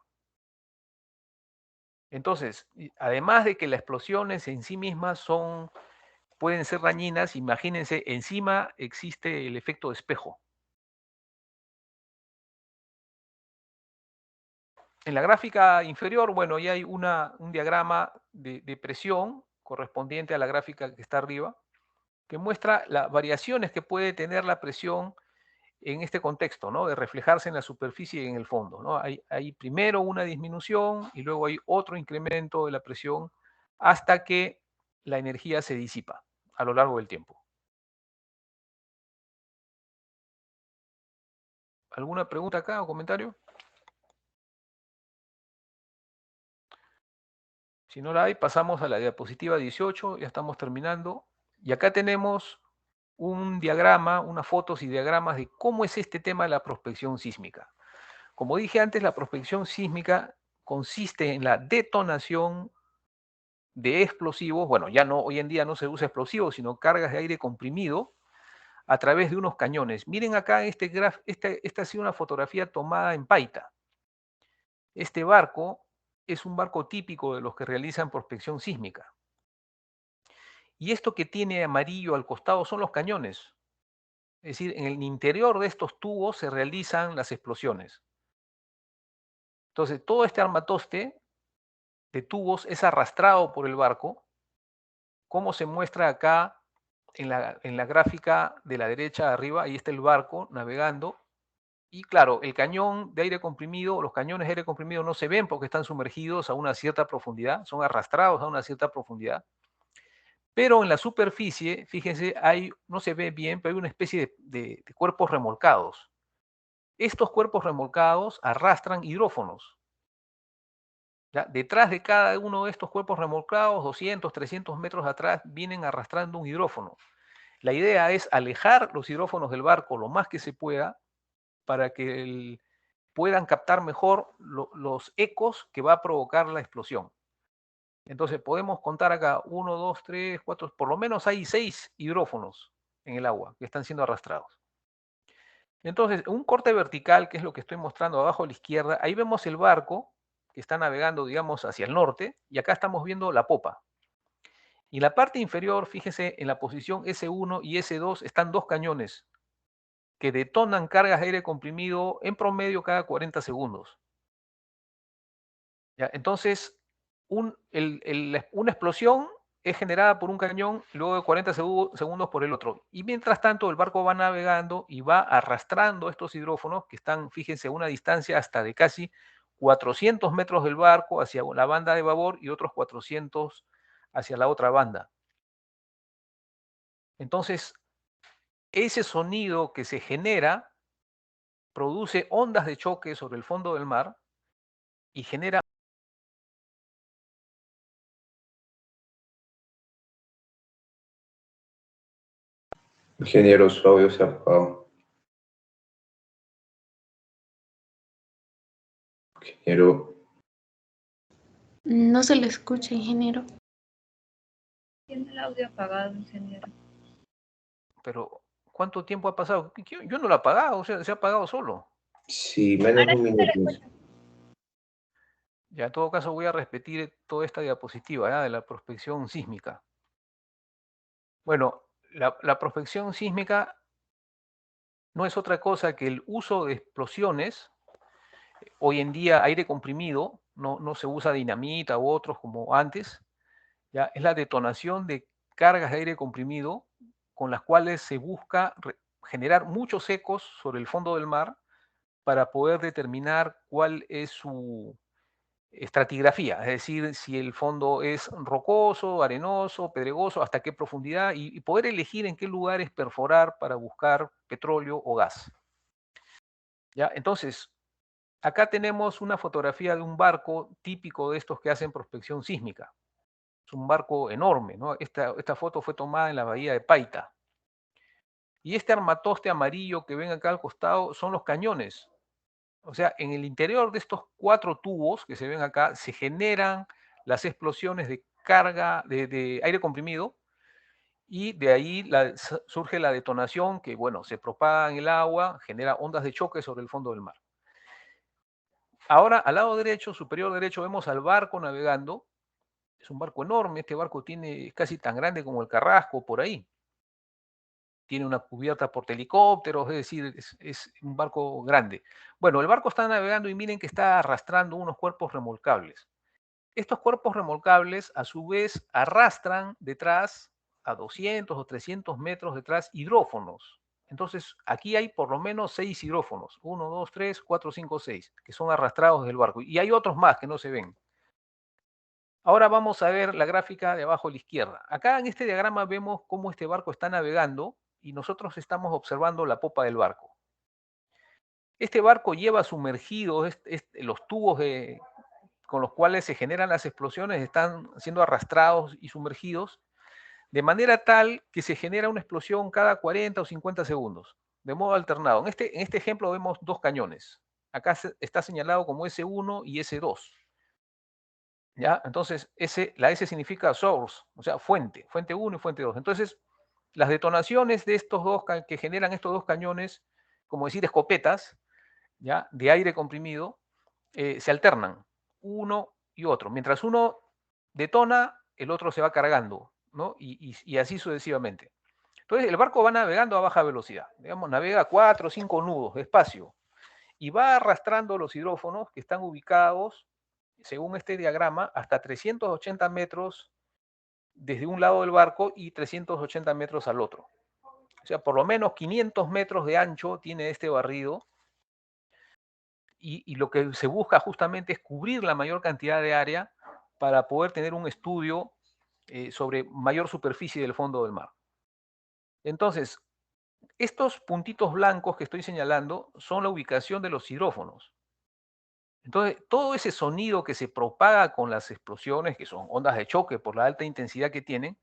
Entonces, además de que las explosiones en sí mismas pueden ser dañinas, imagínense, encima existe el efecto de espejo. En la gráfica inferior, bueno, ya hay un diagrama de presión correspondiente a la gráfica que está arriba. que muestra las variaciones que puede tener la presión en este contexto, ¿no? De reflejarse en la superficie y en el fondo, ¿no? Hay primero una disminución y luego hay otro incremento de la presión hasta que la energía se disipa a lo largo del tiempo. ¿Alguna pregunta acá o comentario? Si no la hay, pasamos a la diapositiva 18, ya estamos terminando. Y acá tenemos un diagrama, unas fotos y diagramas de cómo es este tema de la prospección sísmica. Como dije antes, la prospección sísmica consiste en la detonación de explosivos, bueno, ya no, hoy en día no se usa explosivos, sino cargas de aire comprimido a través de unos cañones. Miren acá esta ha sido una fotografía tomada en Paita. Este barco es un barco típico de los que realizan prospección sísmica. Y esto que tiene amarillo al costado son los cañones. Es decir, en el interior de estos tubos se realizan las explosiones. Entonces, todo este armatoste de tubos es arrastrado por el barco, como se muestra acá en la gráfica de la derecha de arriba. Ahí está el barco navegando. Y claro, el cañón de aire comprimido, los cañones de aire comprimido no se ven porque están sumergidos a una cierta profundidad, son arrastrados a una cierta profundidad. Pero en la superficie, fíjense, no se ve bien, pero hay una especie de cuerpos remolcados. Estos cuerpos remolcados arrastran hidrófonos. ¿Ya? Detrás de cada uno de estos cuerpos remolcados, 200, 300 metros atrás, vienen arrastrando un hidrófono. La idea es alejar los hidrófonos del barco lo más que se pueda para que puedan captar mejor los ecos que va a provocar la explosión. Entonces podemos contar acá 1, 2, 3, 4, por lo menos hay 6 hidrófonos en el agua que están siendo arrastrados. Entonces, un corte vertical, que es lo que estoy mostrando abajo a la izquierda, ahí vemos el barco que está navegando, digamos, hacia el norte, y acá estamos viendo la popa. Y en la parte inferior, fíjese, en la posición S1 y S2 están dos cañones que detonan cargas de aire comprimido en promedio cada 40 segundos. ¿Ya? Entonces, una explosión es generada por un cañón y luego de 40 segundos por el otro. Y mientras tanto, el barco va navegando y va arrastrando estos hidrófonos que están, fíjense, a una distancia hasta de casi 400 metros del barco hacia la banda de babor y otros 400 hacia la otra banda. Entonces, ese sonido que se genera produce ondas de choque sobre el fondo del mar y genera... Ingeniero, su audio se ha apagado. Ingeniero, No se le escucha, ingeniero. Tiene el audio apagado, ingeniero. Pero, ¿cuánto tiempo ha pasado? Yo no lo he apagado, o sea, se ha apagado solo. sí, menos de un minuto. Ya, en todo caso voy a repetir toda esta diapositiva, ¿ya? De la prospección sísmica. Bueno, la prospección sísmica no es otra cosa que el uso de explosiones. Hoy en día aire comprimido, no se usa dinamita u otros como antes. ¿Ya? Es la detonación de cargas de aire comprimido con las cuales se busca generar muchos ecos sobre el fondo del mar para poder determinar cuál es su estratigrafía, es decir, si el fondo es rocoso, arenoso, pedregoso, hasta qué profundidad, y poder elegir en qué lugares perforar para buscar petróleo o gas. ¿Ya? Entonces, acá tenemos una fotografía de un barco típico de estos que hacen prospección sísmica. Es un barco enorme, ¿no? Esta foto fue tomada en la bahía de Paita. Y este armatoste amarillo que ven acá al costado son los cañones. O sea, en el interior de estos 4 tubos que se ven acá, se generan las explosiones de carga de aire comprimido y de ahí surge la detonación que, bueno, se propaga en el agua, genera ondas de choque sobre el fondo del mar. Ahora, al lado derecho, superior derecho, vemos al barco navegando. Es un barco enorme, este barco es casi tan grande como el Carrasco, por ahí. Tiene una cubierta por helicópteros, es decir, es un barco grande. Bueno, el barco está navegando y miren que está arrastrando unos cuerpos remolcables. Estos cuerpos remolcables, a su vez, arrastran detrás a 200 o 300 metros detrás hidrófonos. Entonces, aquí hay por lo menos 6 hidrófonos. 1, 2, 3, 4, 5, 6, que son arrastrados del barco. Y hay otros más que no se ven. Ahora vamos a ver la gráfica de abajo a la izquierda. Acá en este diagrama vemos cómo este barco está navegando y nosotros estamos observando la popa del barco. Este barco lleva sumergidos los tubos con los cuales se generan las explosiones, están siendo arrastrados y sumergidos de manera tal que se genera una explosión cada 40 o 50 segundos, de modo alternado. En este ejemplo vemos dos cañones. Acá está señalado como S1 y S2. ¿Ya? Entonces, la S significa source, o sea, fuente 1 y fuente 2. Entonces, las detonaciones de estos dos que generan estos dos cañones, como decir escopetas, ¿ya? De aire comprimido, se alternan, uno y otro. Mientras uno detona, el otro se va cargando, ¿no? Y así sucesivamente. Entonces, el barco va navegando a baja velocidad, digamos, navega 4 o 5 nudos, despacio, y va arrastrando los hidrófonos que están ubicados, según este diagrama, hasta 380 metros desde un lado del barco y 380 metros al otro. O sea, por lo menos 500 metros de ancho tiene este barrido, y lo que se busca justamente es cubrir la mayor cantidad de área para poder tener un estudio sobre mayor superficie del fondo del mar. Entonces, estos puntitos blancos que estoy señalando son la ubicación de los hidrófonos. Entonces, todo ese sonido que se propaga con las explosiones, que son ondas de choque por la alta intensidad que tienen,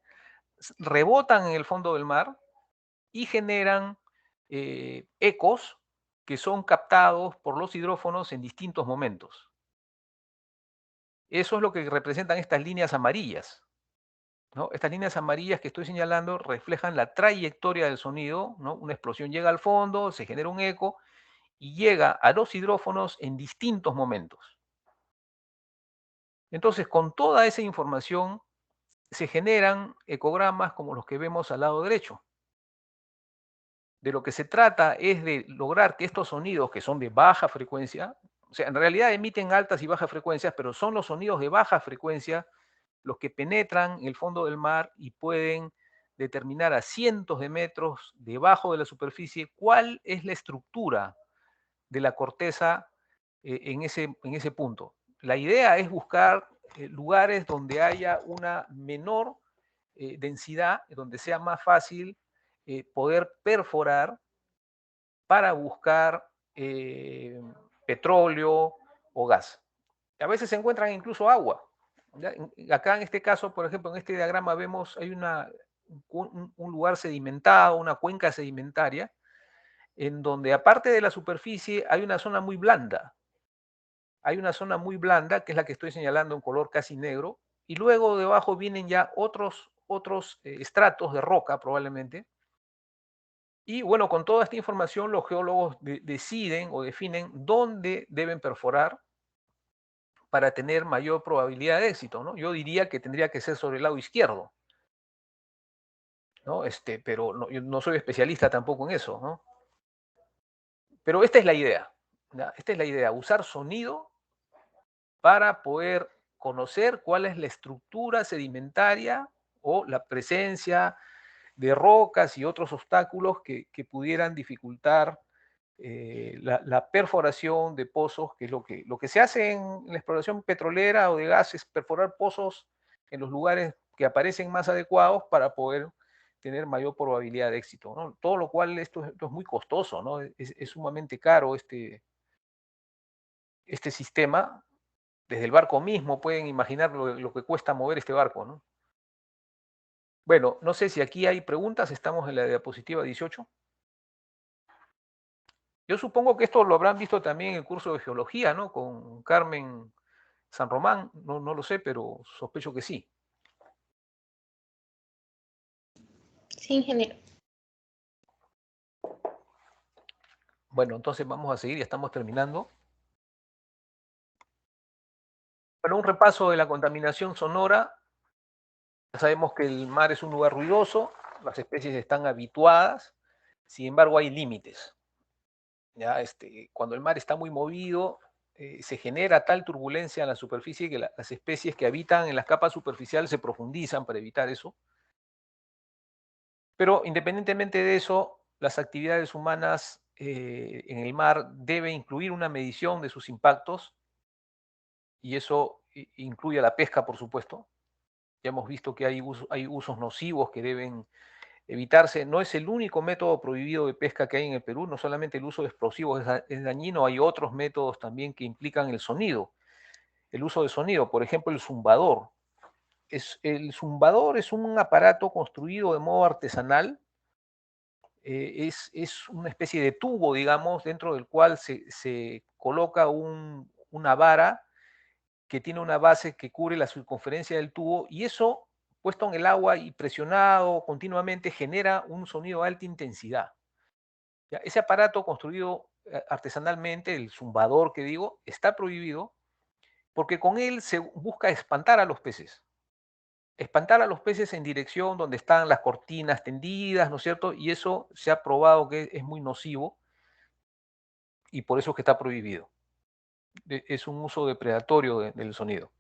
rebotan en el fondo del mar y generan ecos que son captados por los hidrófonos en distintos momentos. Eso es lo que representan estas líneas amarillas, ¿no? Estas líneas amarillas que estoy señalando reflejan la trayectoria del sonido, ¿no? Una explosión llega al fondo, se genera un eco y llega a los hidrófonos en distintos momentos. Entonces, con toda esa información se generan ecogramas como los que vemos al lado derecho. De lo que se trata es de lograr que estos sonidos, que son de baja frecuencia, o sea, en realidad emiten altas y bajas frecuencias, pero son los sonidos de baja frecuencia los que penetran el fondo del mar y pueden determinar a cientos de metros debajo de la superficie cuál es la estructura de la corteza en ese punto. La idea es buscar lugares donde haya una menor densidad, donde sea más fácil poder perforar para buscar petróleo o gas. A veces se encuentran incluso agua. ¿Ya? Acá en este caso, por ejemplo, en este diagrama vemos, hay un lugar sedimentado, una cuenca sedimentaria, en donde aparte de la superficie hay una zona muy blanda. Hay una zona muy blanda, que es la que estoy señalando en color casi negro, y luego debajo vienen ya otros estratos de roca probablemente. Y bueno, con toda esta información los geólogos deciden o definen dónde deben perforar para tener mayor probabilidad de éxito, ¿no? Yo diría que tendría que ser sobre el lado izquierdo, ¿no? Pero no, yo no soy especialista tampoco en eso, ¿no? Pero esta es la idea, ¿ya? Esta es la idea, usar sonido para poder conocer cuál es la estructura sedimentaria o la presencia de rocas y otros obstáculos que pudieran dificultar la perforación de pozos, que es lo que se hace en la exploración petrolera o de gas, es perforar pozos en los lugares que aparecen más adecuados para poder tener mayor probabilidad de éxito, ¿no? Todo lo cual esto es muy costoso, ¿no? Es sumamente caro este sistema. Desde el barco mismo pueden imaginar lo que cuesta mover este barco, ¿no? Bueno, no sé si aquí hay preguntas, estamos en la diapositiva 18. Yo supongo que esto lo habrán visto también en el curso de geología, ¿no? Con Carmen San Román, no lo sé, pero sospecho que sí. Sí, ingeniero. Bueno, entonces vamos a seguir, ya estamos terminando. Bueno, un repaso de la contaminación sonora. Ya sabemos que el mar es un lugar ruidoso, las especies están habituadas, sin embargo hay límites. ¿Ya? Cuando el mar está muy movido, se genera tal turbulencia en la superficie que las especies que habitan en las capas superficiales se profundizan para evitar eso. Pero independientemente de eso, las actividades humanas en el mar deben incluir una medición de sus impactos, y eso incluye la pesca, por supuesto. Ya hemos visto que hay usos nocivos que deben evitarse. No es el único método prohibido de pesca que hay en el Perú, no solamente el uso de explosivos es dañino, hay otros métodos también que implican el sonido, el uso de sonido, por ejemplo el zumbador. El zumbador es un aparato construido de modo artesanal, es una especie de tubo, digamos, dentro del cual se coloca una vara que tiene una base que cubre la circunferencia del tubo, y eso, puesto en el agua y presionado continuamente, genera un sonido de alta intensidad. ¿Ya? Ese aparato construido artesanalmente, el zumbador que digo, está prohibido porque con él se busca espantar a los peces. Espantar a los peces en dirección donde están las cortinas tendidas, ¿no es cierto? Y eso se ha probado que es muy nocivo y por eso es que está prohibido. Es un uso depredatorio del sonido.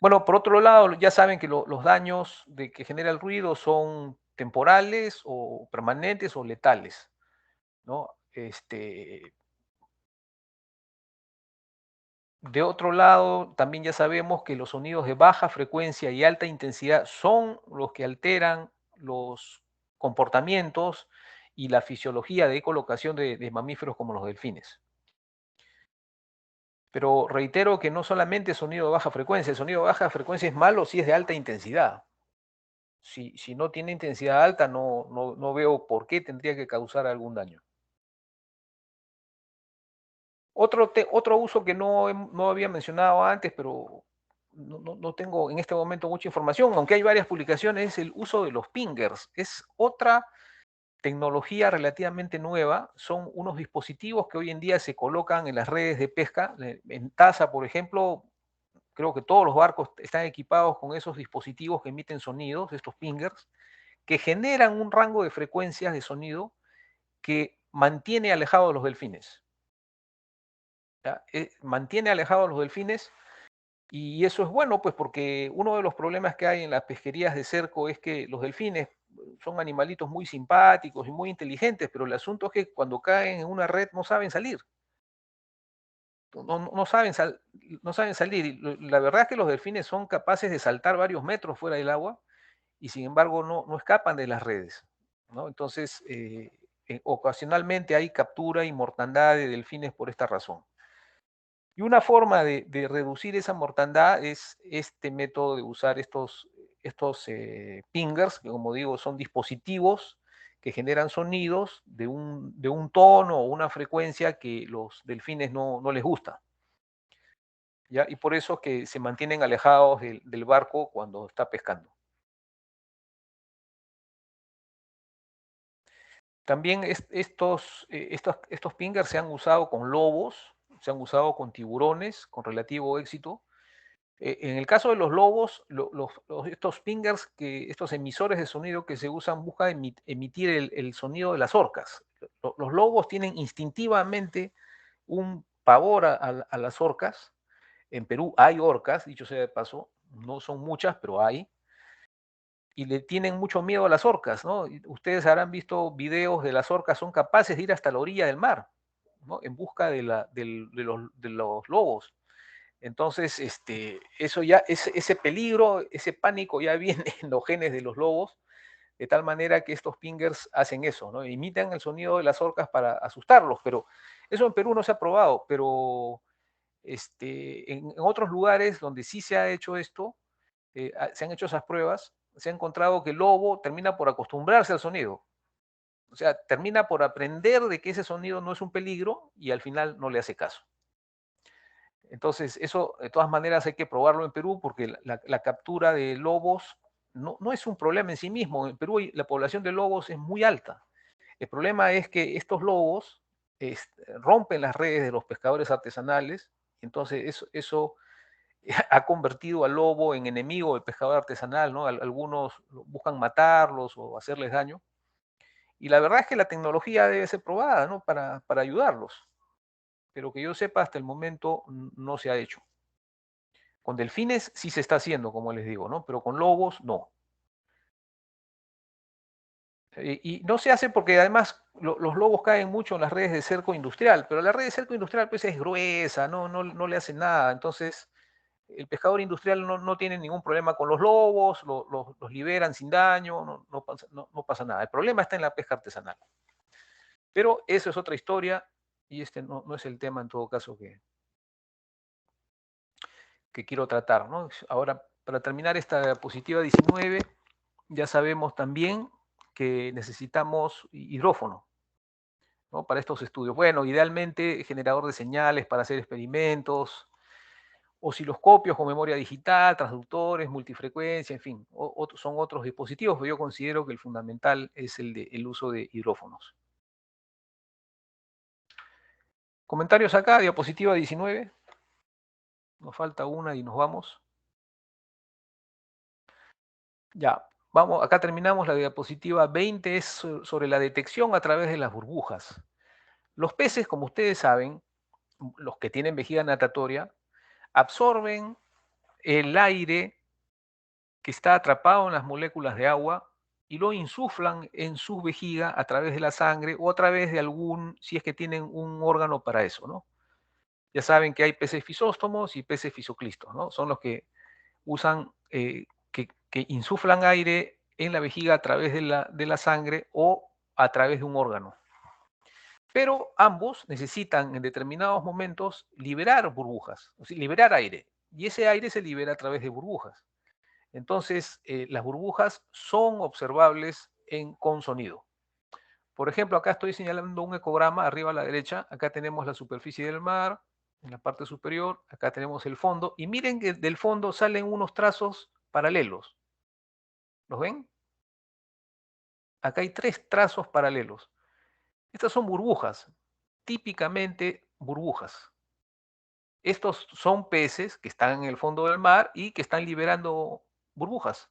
Bueno, por otro lado, ya saben que los daños que genera el ruido son temporales o permanentes o letales, ¿no? De otro lado, también ya sabemos que los sonidos de baja frecuencia y alta intensidad son los que alteran los comportamientos y la fisiología de ecolocación de mamíferos como los delfines. Pero reitero que no solamente sonido de baja frecuencia, el sonido de baja frecuencia es malo si es de alta intensidad. Si no tiene intensidad alta, no veo por qué tendría que causar algún daño. Otro uso que no había mencionado antes, pero no tengo en este momento mucha información, aunque hay varias publicaciones, es el uso de los pingers. Es otra tecnología relativamente nueva. Son unos dispositivos que hoy en día se colocan en las redes de pesca. En Taza, por ejemplo, creo que todos los barcos están equipados con esos dispositivos que emiten sonidos, estos pingers, que generan un rango de frecuencias de sonido que mantiene alejados a los delfines. Mantiene alejados a los delfines, y eso es bueno, pues porque uno de los problemas que hay en las pesquerías de cerco es que los delfines son animalitos muy simpáticos y muy inteligentes, pero el asunto es que cuando caen en una red no saben salir. No saben, no saben salir. Y la verdad es que los delfines son capaces de saltar varios metros fuera del agua y sin embargo no escapan de las redes, ¿no? Entonces, ocasionalmente hay captura y mortandad de delfines por esta razón. Y una forma de reducir esa mortandad es este método de usar estos pingers, que como digo son dispositivos que generan sonidos de un tono o una frecuencia que los delfines no les gusta, ¿ya? Y por eso que se mantienen alejados del barco cuando está pescando. También estos pingers se han usado con lobos, se han usado con tiburones con relativo éxito. En el caso de los lobos, estos pingers, estos emisores de sonido que se usan, buscan emitir el sonido de las orcas. Los lobos tienen instintivamente un pavor a las orcas. En Perú hay orcas, dicho sea de paso, no son muchas, pero hay, y le tienen mucho miedo a las orcas, ¿no? Ustedes habrán visto videos de las orcas, son capaces de ir hasta la orilla del mar, ¿no? En busca de los lobos. Entonces, eso ya, ese peligro, ese pánico ya viene en los genes de los lobos, de tal manera que estos pingers hacen eso, ¿no? Imitan el sonido de las orcas para asustarlos, pero eso en Perú no se ha probado, pero en otros lugares donde sí se ha hecho esto, se han hecho esas pruebas, se ha encontrado que el lobo termina por acostumbrarse al sonido. O sea, termina por aprender de que ese sonido no es un peligro y al final no le hace caso. Entonces, eso de todas maneras hay que probarlo en Perú porque la captura de lobos no es un problema en sí mismo. En Perú la población de lobos es muy alta. El problema es que estos lobos rompen las redes de los pescadores artesanales, entonces eso ha convertido al lobo en enemigo del pescador artesanal, ¿no? Algunos buscan matarlos o hacerles daño. Y la verdad es que la tecnología debe ser probada, ¿no? Para ayudarlos. Pero que yo sepa, hasta el momento no se ha hecho. Con delfines sí se está haciendo, como les digo, ¿no? Pero con lobos no. Y no se hace porque además los lobos caen mucho en las redes de cerco industrial, pero la red de cerco industrial pues es gruesa, no le hace nada. Entonces, el pescador industrial no tiene ningún problema con los lobos, los liberan sin daño, no pasa nada. El problema está en la pesca artesanal. Pero eso es otra historia y este no es el tema en todo caso que quiero tratar, ¿no? Ahora, para terminar esta diapositiva 19, ya sabemos también que necesitamos hidrófono, ¿no? Para estos estudios. Bueno, idealmente generador de señales para hacer experimentos, osciloscopios con memoria digital, transductores, multifrecuencia, en fin, son otros dispositivos, pero yo considero que el fundamental es el uso de hidrófonos. Comentarios acá, diapositiva 19. Nos falta una y nos vamos. Ya, vamos, acá terminamos la diapositiva 20, es sobre la detección a través de las burbujas. Los peces, como ustedes saben, los que tienen vejiga natatoria, absorben el aire que está atrapado en las moléculas de agua y lo insuflan en su vejiga a través de la sangre o a través de si es que tienen un órgano para eso, ¿no? Ya saben que hay peces fisóstomos y peces fisoclistos, ¿no? Son los que usan, que insuflan aire en la vejiga a través de la sangre o a través de un órgano. Pero ambos necesitan en determinados momentos liberar burbujas, o sea, liberar aire. Y ese aire se libera a través de burbujas. Entonces, las burbujas son observables con sonido. Por ejemplo, acá estoy señalando un ecograma arriba a la derecha. Acá tenemos la superficie del mar, en la parte superior. Acá tenemos el fondo. Y miren que del fondo salen unos trazos paralelos. ¿Los ven? Acá hay 3 trazos paralelos. Estas son burbujas, típicamente burbujas. Estos son peces que están en el fondo del mar y que están liberando burbujas.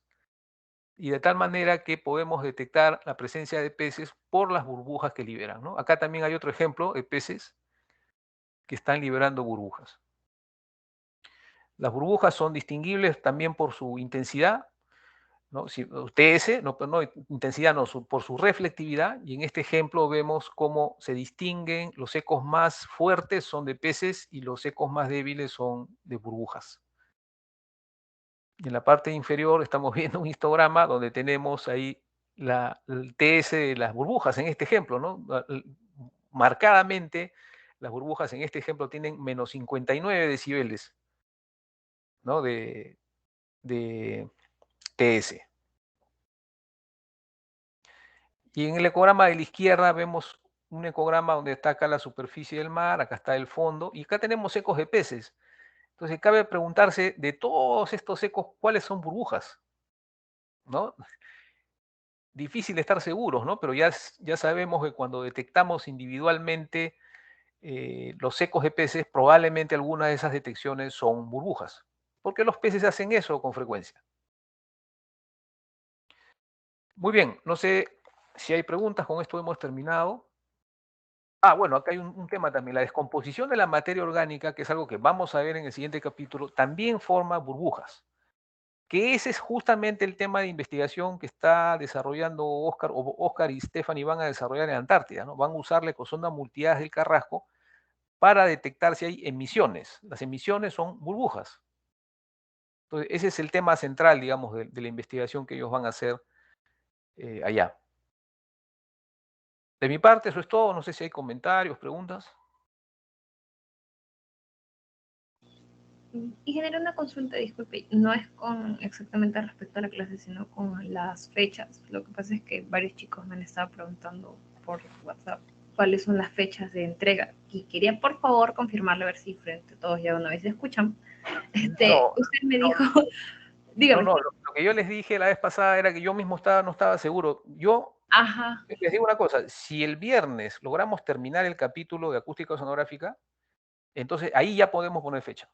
Y de tal manera que podemos detectar la presencia de peces por las burbujas que liberan, ¿no? Acá también hay otro ejemplo de peces que están liberando burbujas. Las burbujas son distinguibles también por su intensidad, ¿no? Si, TS, intensidad no, por su reflectividad, y en este ejemplo vemos cómo se distinguen, los ecos más fuertes son de peces y los ecos más débiles son de burbujas. Y en la parte inferior estamos viendo un histograma donde tenemos ahí el TS de las burbujas en este ejemplo, ¿no? Marcadamente, las burbujas en este ejemplo tienen menos 59 decibeles, ¿no? de TS. Y en el ecograma de la izquierda vemos un ecograma donde está acá la superficie del mar, acá está el fondo, y acá tenemos ecos de peces. Entonces cabe preguntarse, de todos estos ecos, ¿cuáles son burbujas? ¿No? Difícil estar seguros, ¿no? Pero ya sabemos que cuando detectamos individualmente los ecos de peces, probablemente algunas de esas detecciones son burbujas, porque los peces hacen eso con frecuencia. Muy bien, no sé si hay preguntas, con esto hemos terminado. Bueno, acá hay un tema también, la descomposición de la materia orgánica, que es algo que vamos a ver en el siguiente capítulo, también forma burbujas, que ese es justamente el tema de investigación que está desarrollando Oscar y Stephanie van a desarrollar en Antártida, ¿no? Van a usar la ecosonda multihaz del Carrasco para detectar si hay emisiones. Las emisiones son burbujas. Entonces, ese es el tema central, digamos, de la investigación que ellos van a hacer allá. De mi parte, eso es todo. No sé si hay comentarios, preguntas. Y genera una consulta, disculpe, no es con exactamente respecto a la clase, sino con las fechas. Lo que pasa es que varios chicos me han estado preguntando por WhatsApp cuáles son las fechas de entrega. Y quería, por favor, confirmarle a ver si frente a todos ya una vez se escuchan. Usted me dijo, dígame. No, lo que yo les dije la vez pasada era que yo mismo no estaba seguro. Yo les digo una cosa, si el viernes logramos terminar el capítulo de acústica sonográfica, entonces ahí ya podemos poner fecha.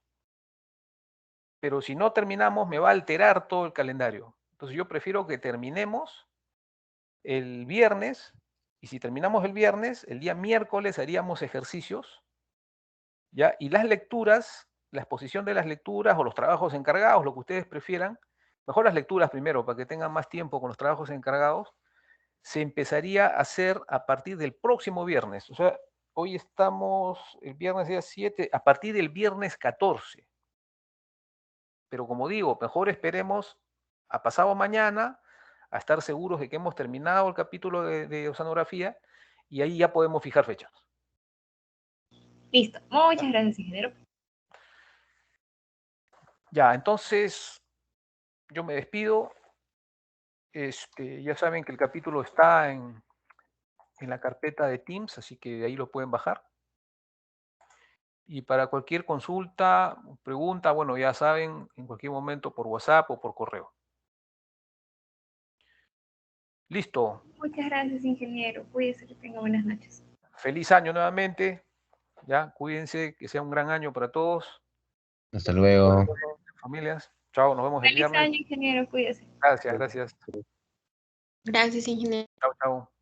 Pero si no terminamos, me va a alterar todo el calendario. Entonces yo prefiero que terminemos el viernes, y si terminamos el viernes, el día miércoles haríamos ejercicios, ¿ya? Y las lecturas, la exposición de las lecturas o los trabajos encargados, lo que ustedes prefieran, mejor las lecturas primero, para que tengan más tiempo con los trabajos encargados, se empezaría a hacer a partir del próximo viernes. O sea, hoy estamos, el viernes día 7, a partir del viernes 14. Pero como digo, mejor esperemos a pasado mañana, a estar seguros de que hemos terminado el capítulo de oceanografía, y ahí ya podemos fijar fechas. Listo. Muchas gracias, ingeniero. Ya, entonces yo me despido. Ya saben que el capítulo está en la carpeta de Teams, así que de ahí lo pueden bajar. Y para cualquier consulta, pregunta, bueno, ya saben, en cualquier momento por WhatsApp o por correo. Listo. Muchas gracias, ingeniero. Cuídese, que tenga buenas noches. Feliz año nuevamente. Ya, cuídense, que sea un gran año para todos. Hasta luego. Familias. Chao, nos vemos el Feliz viernes. año, ingeniero. Cuídese. Gracias, gracias. Gracias, ingeniero. Chao, chao.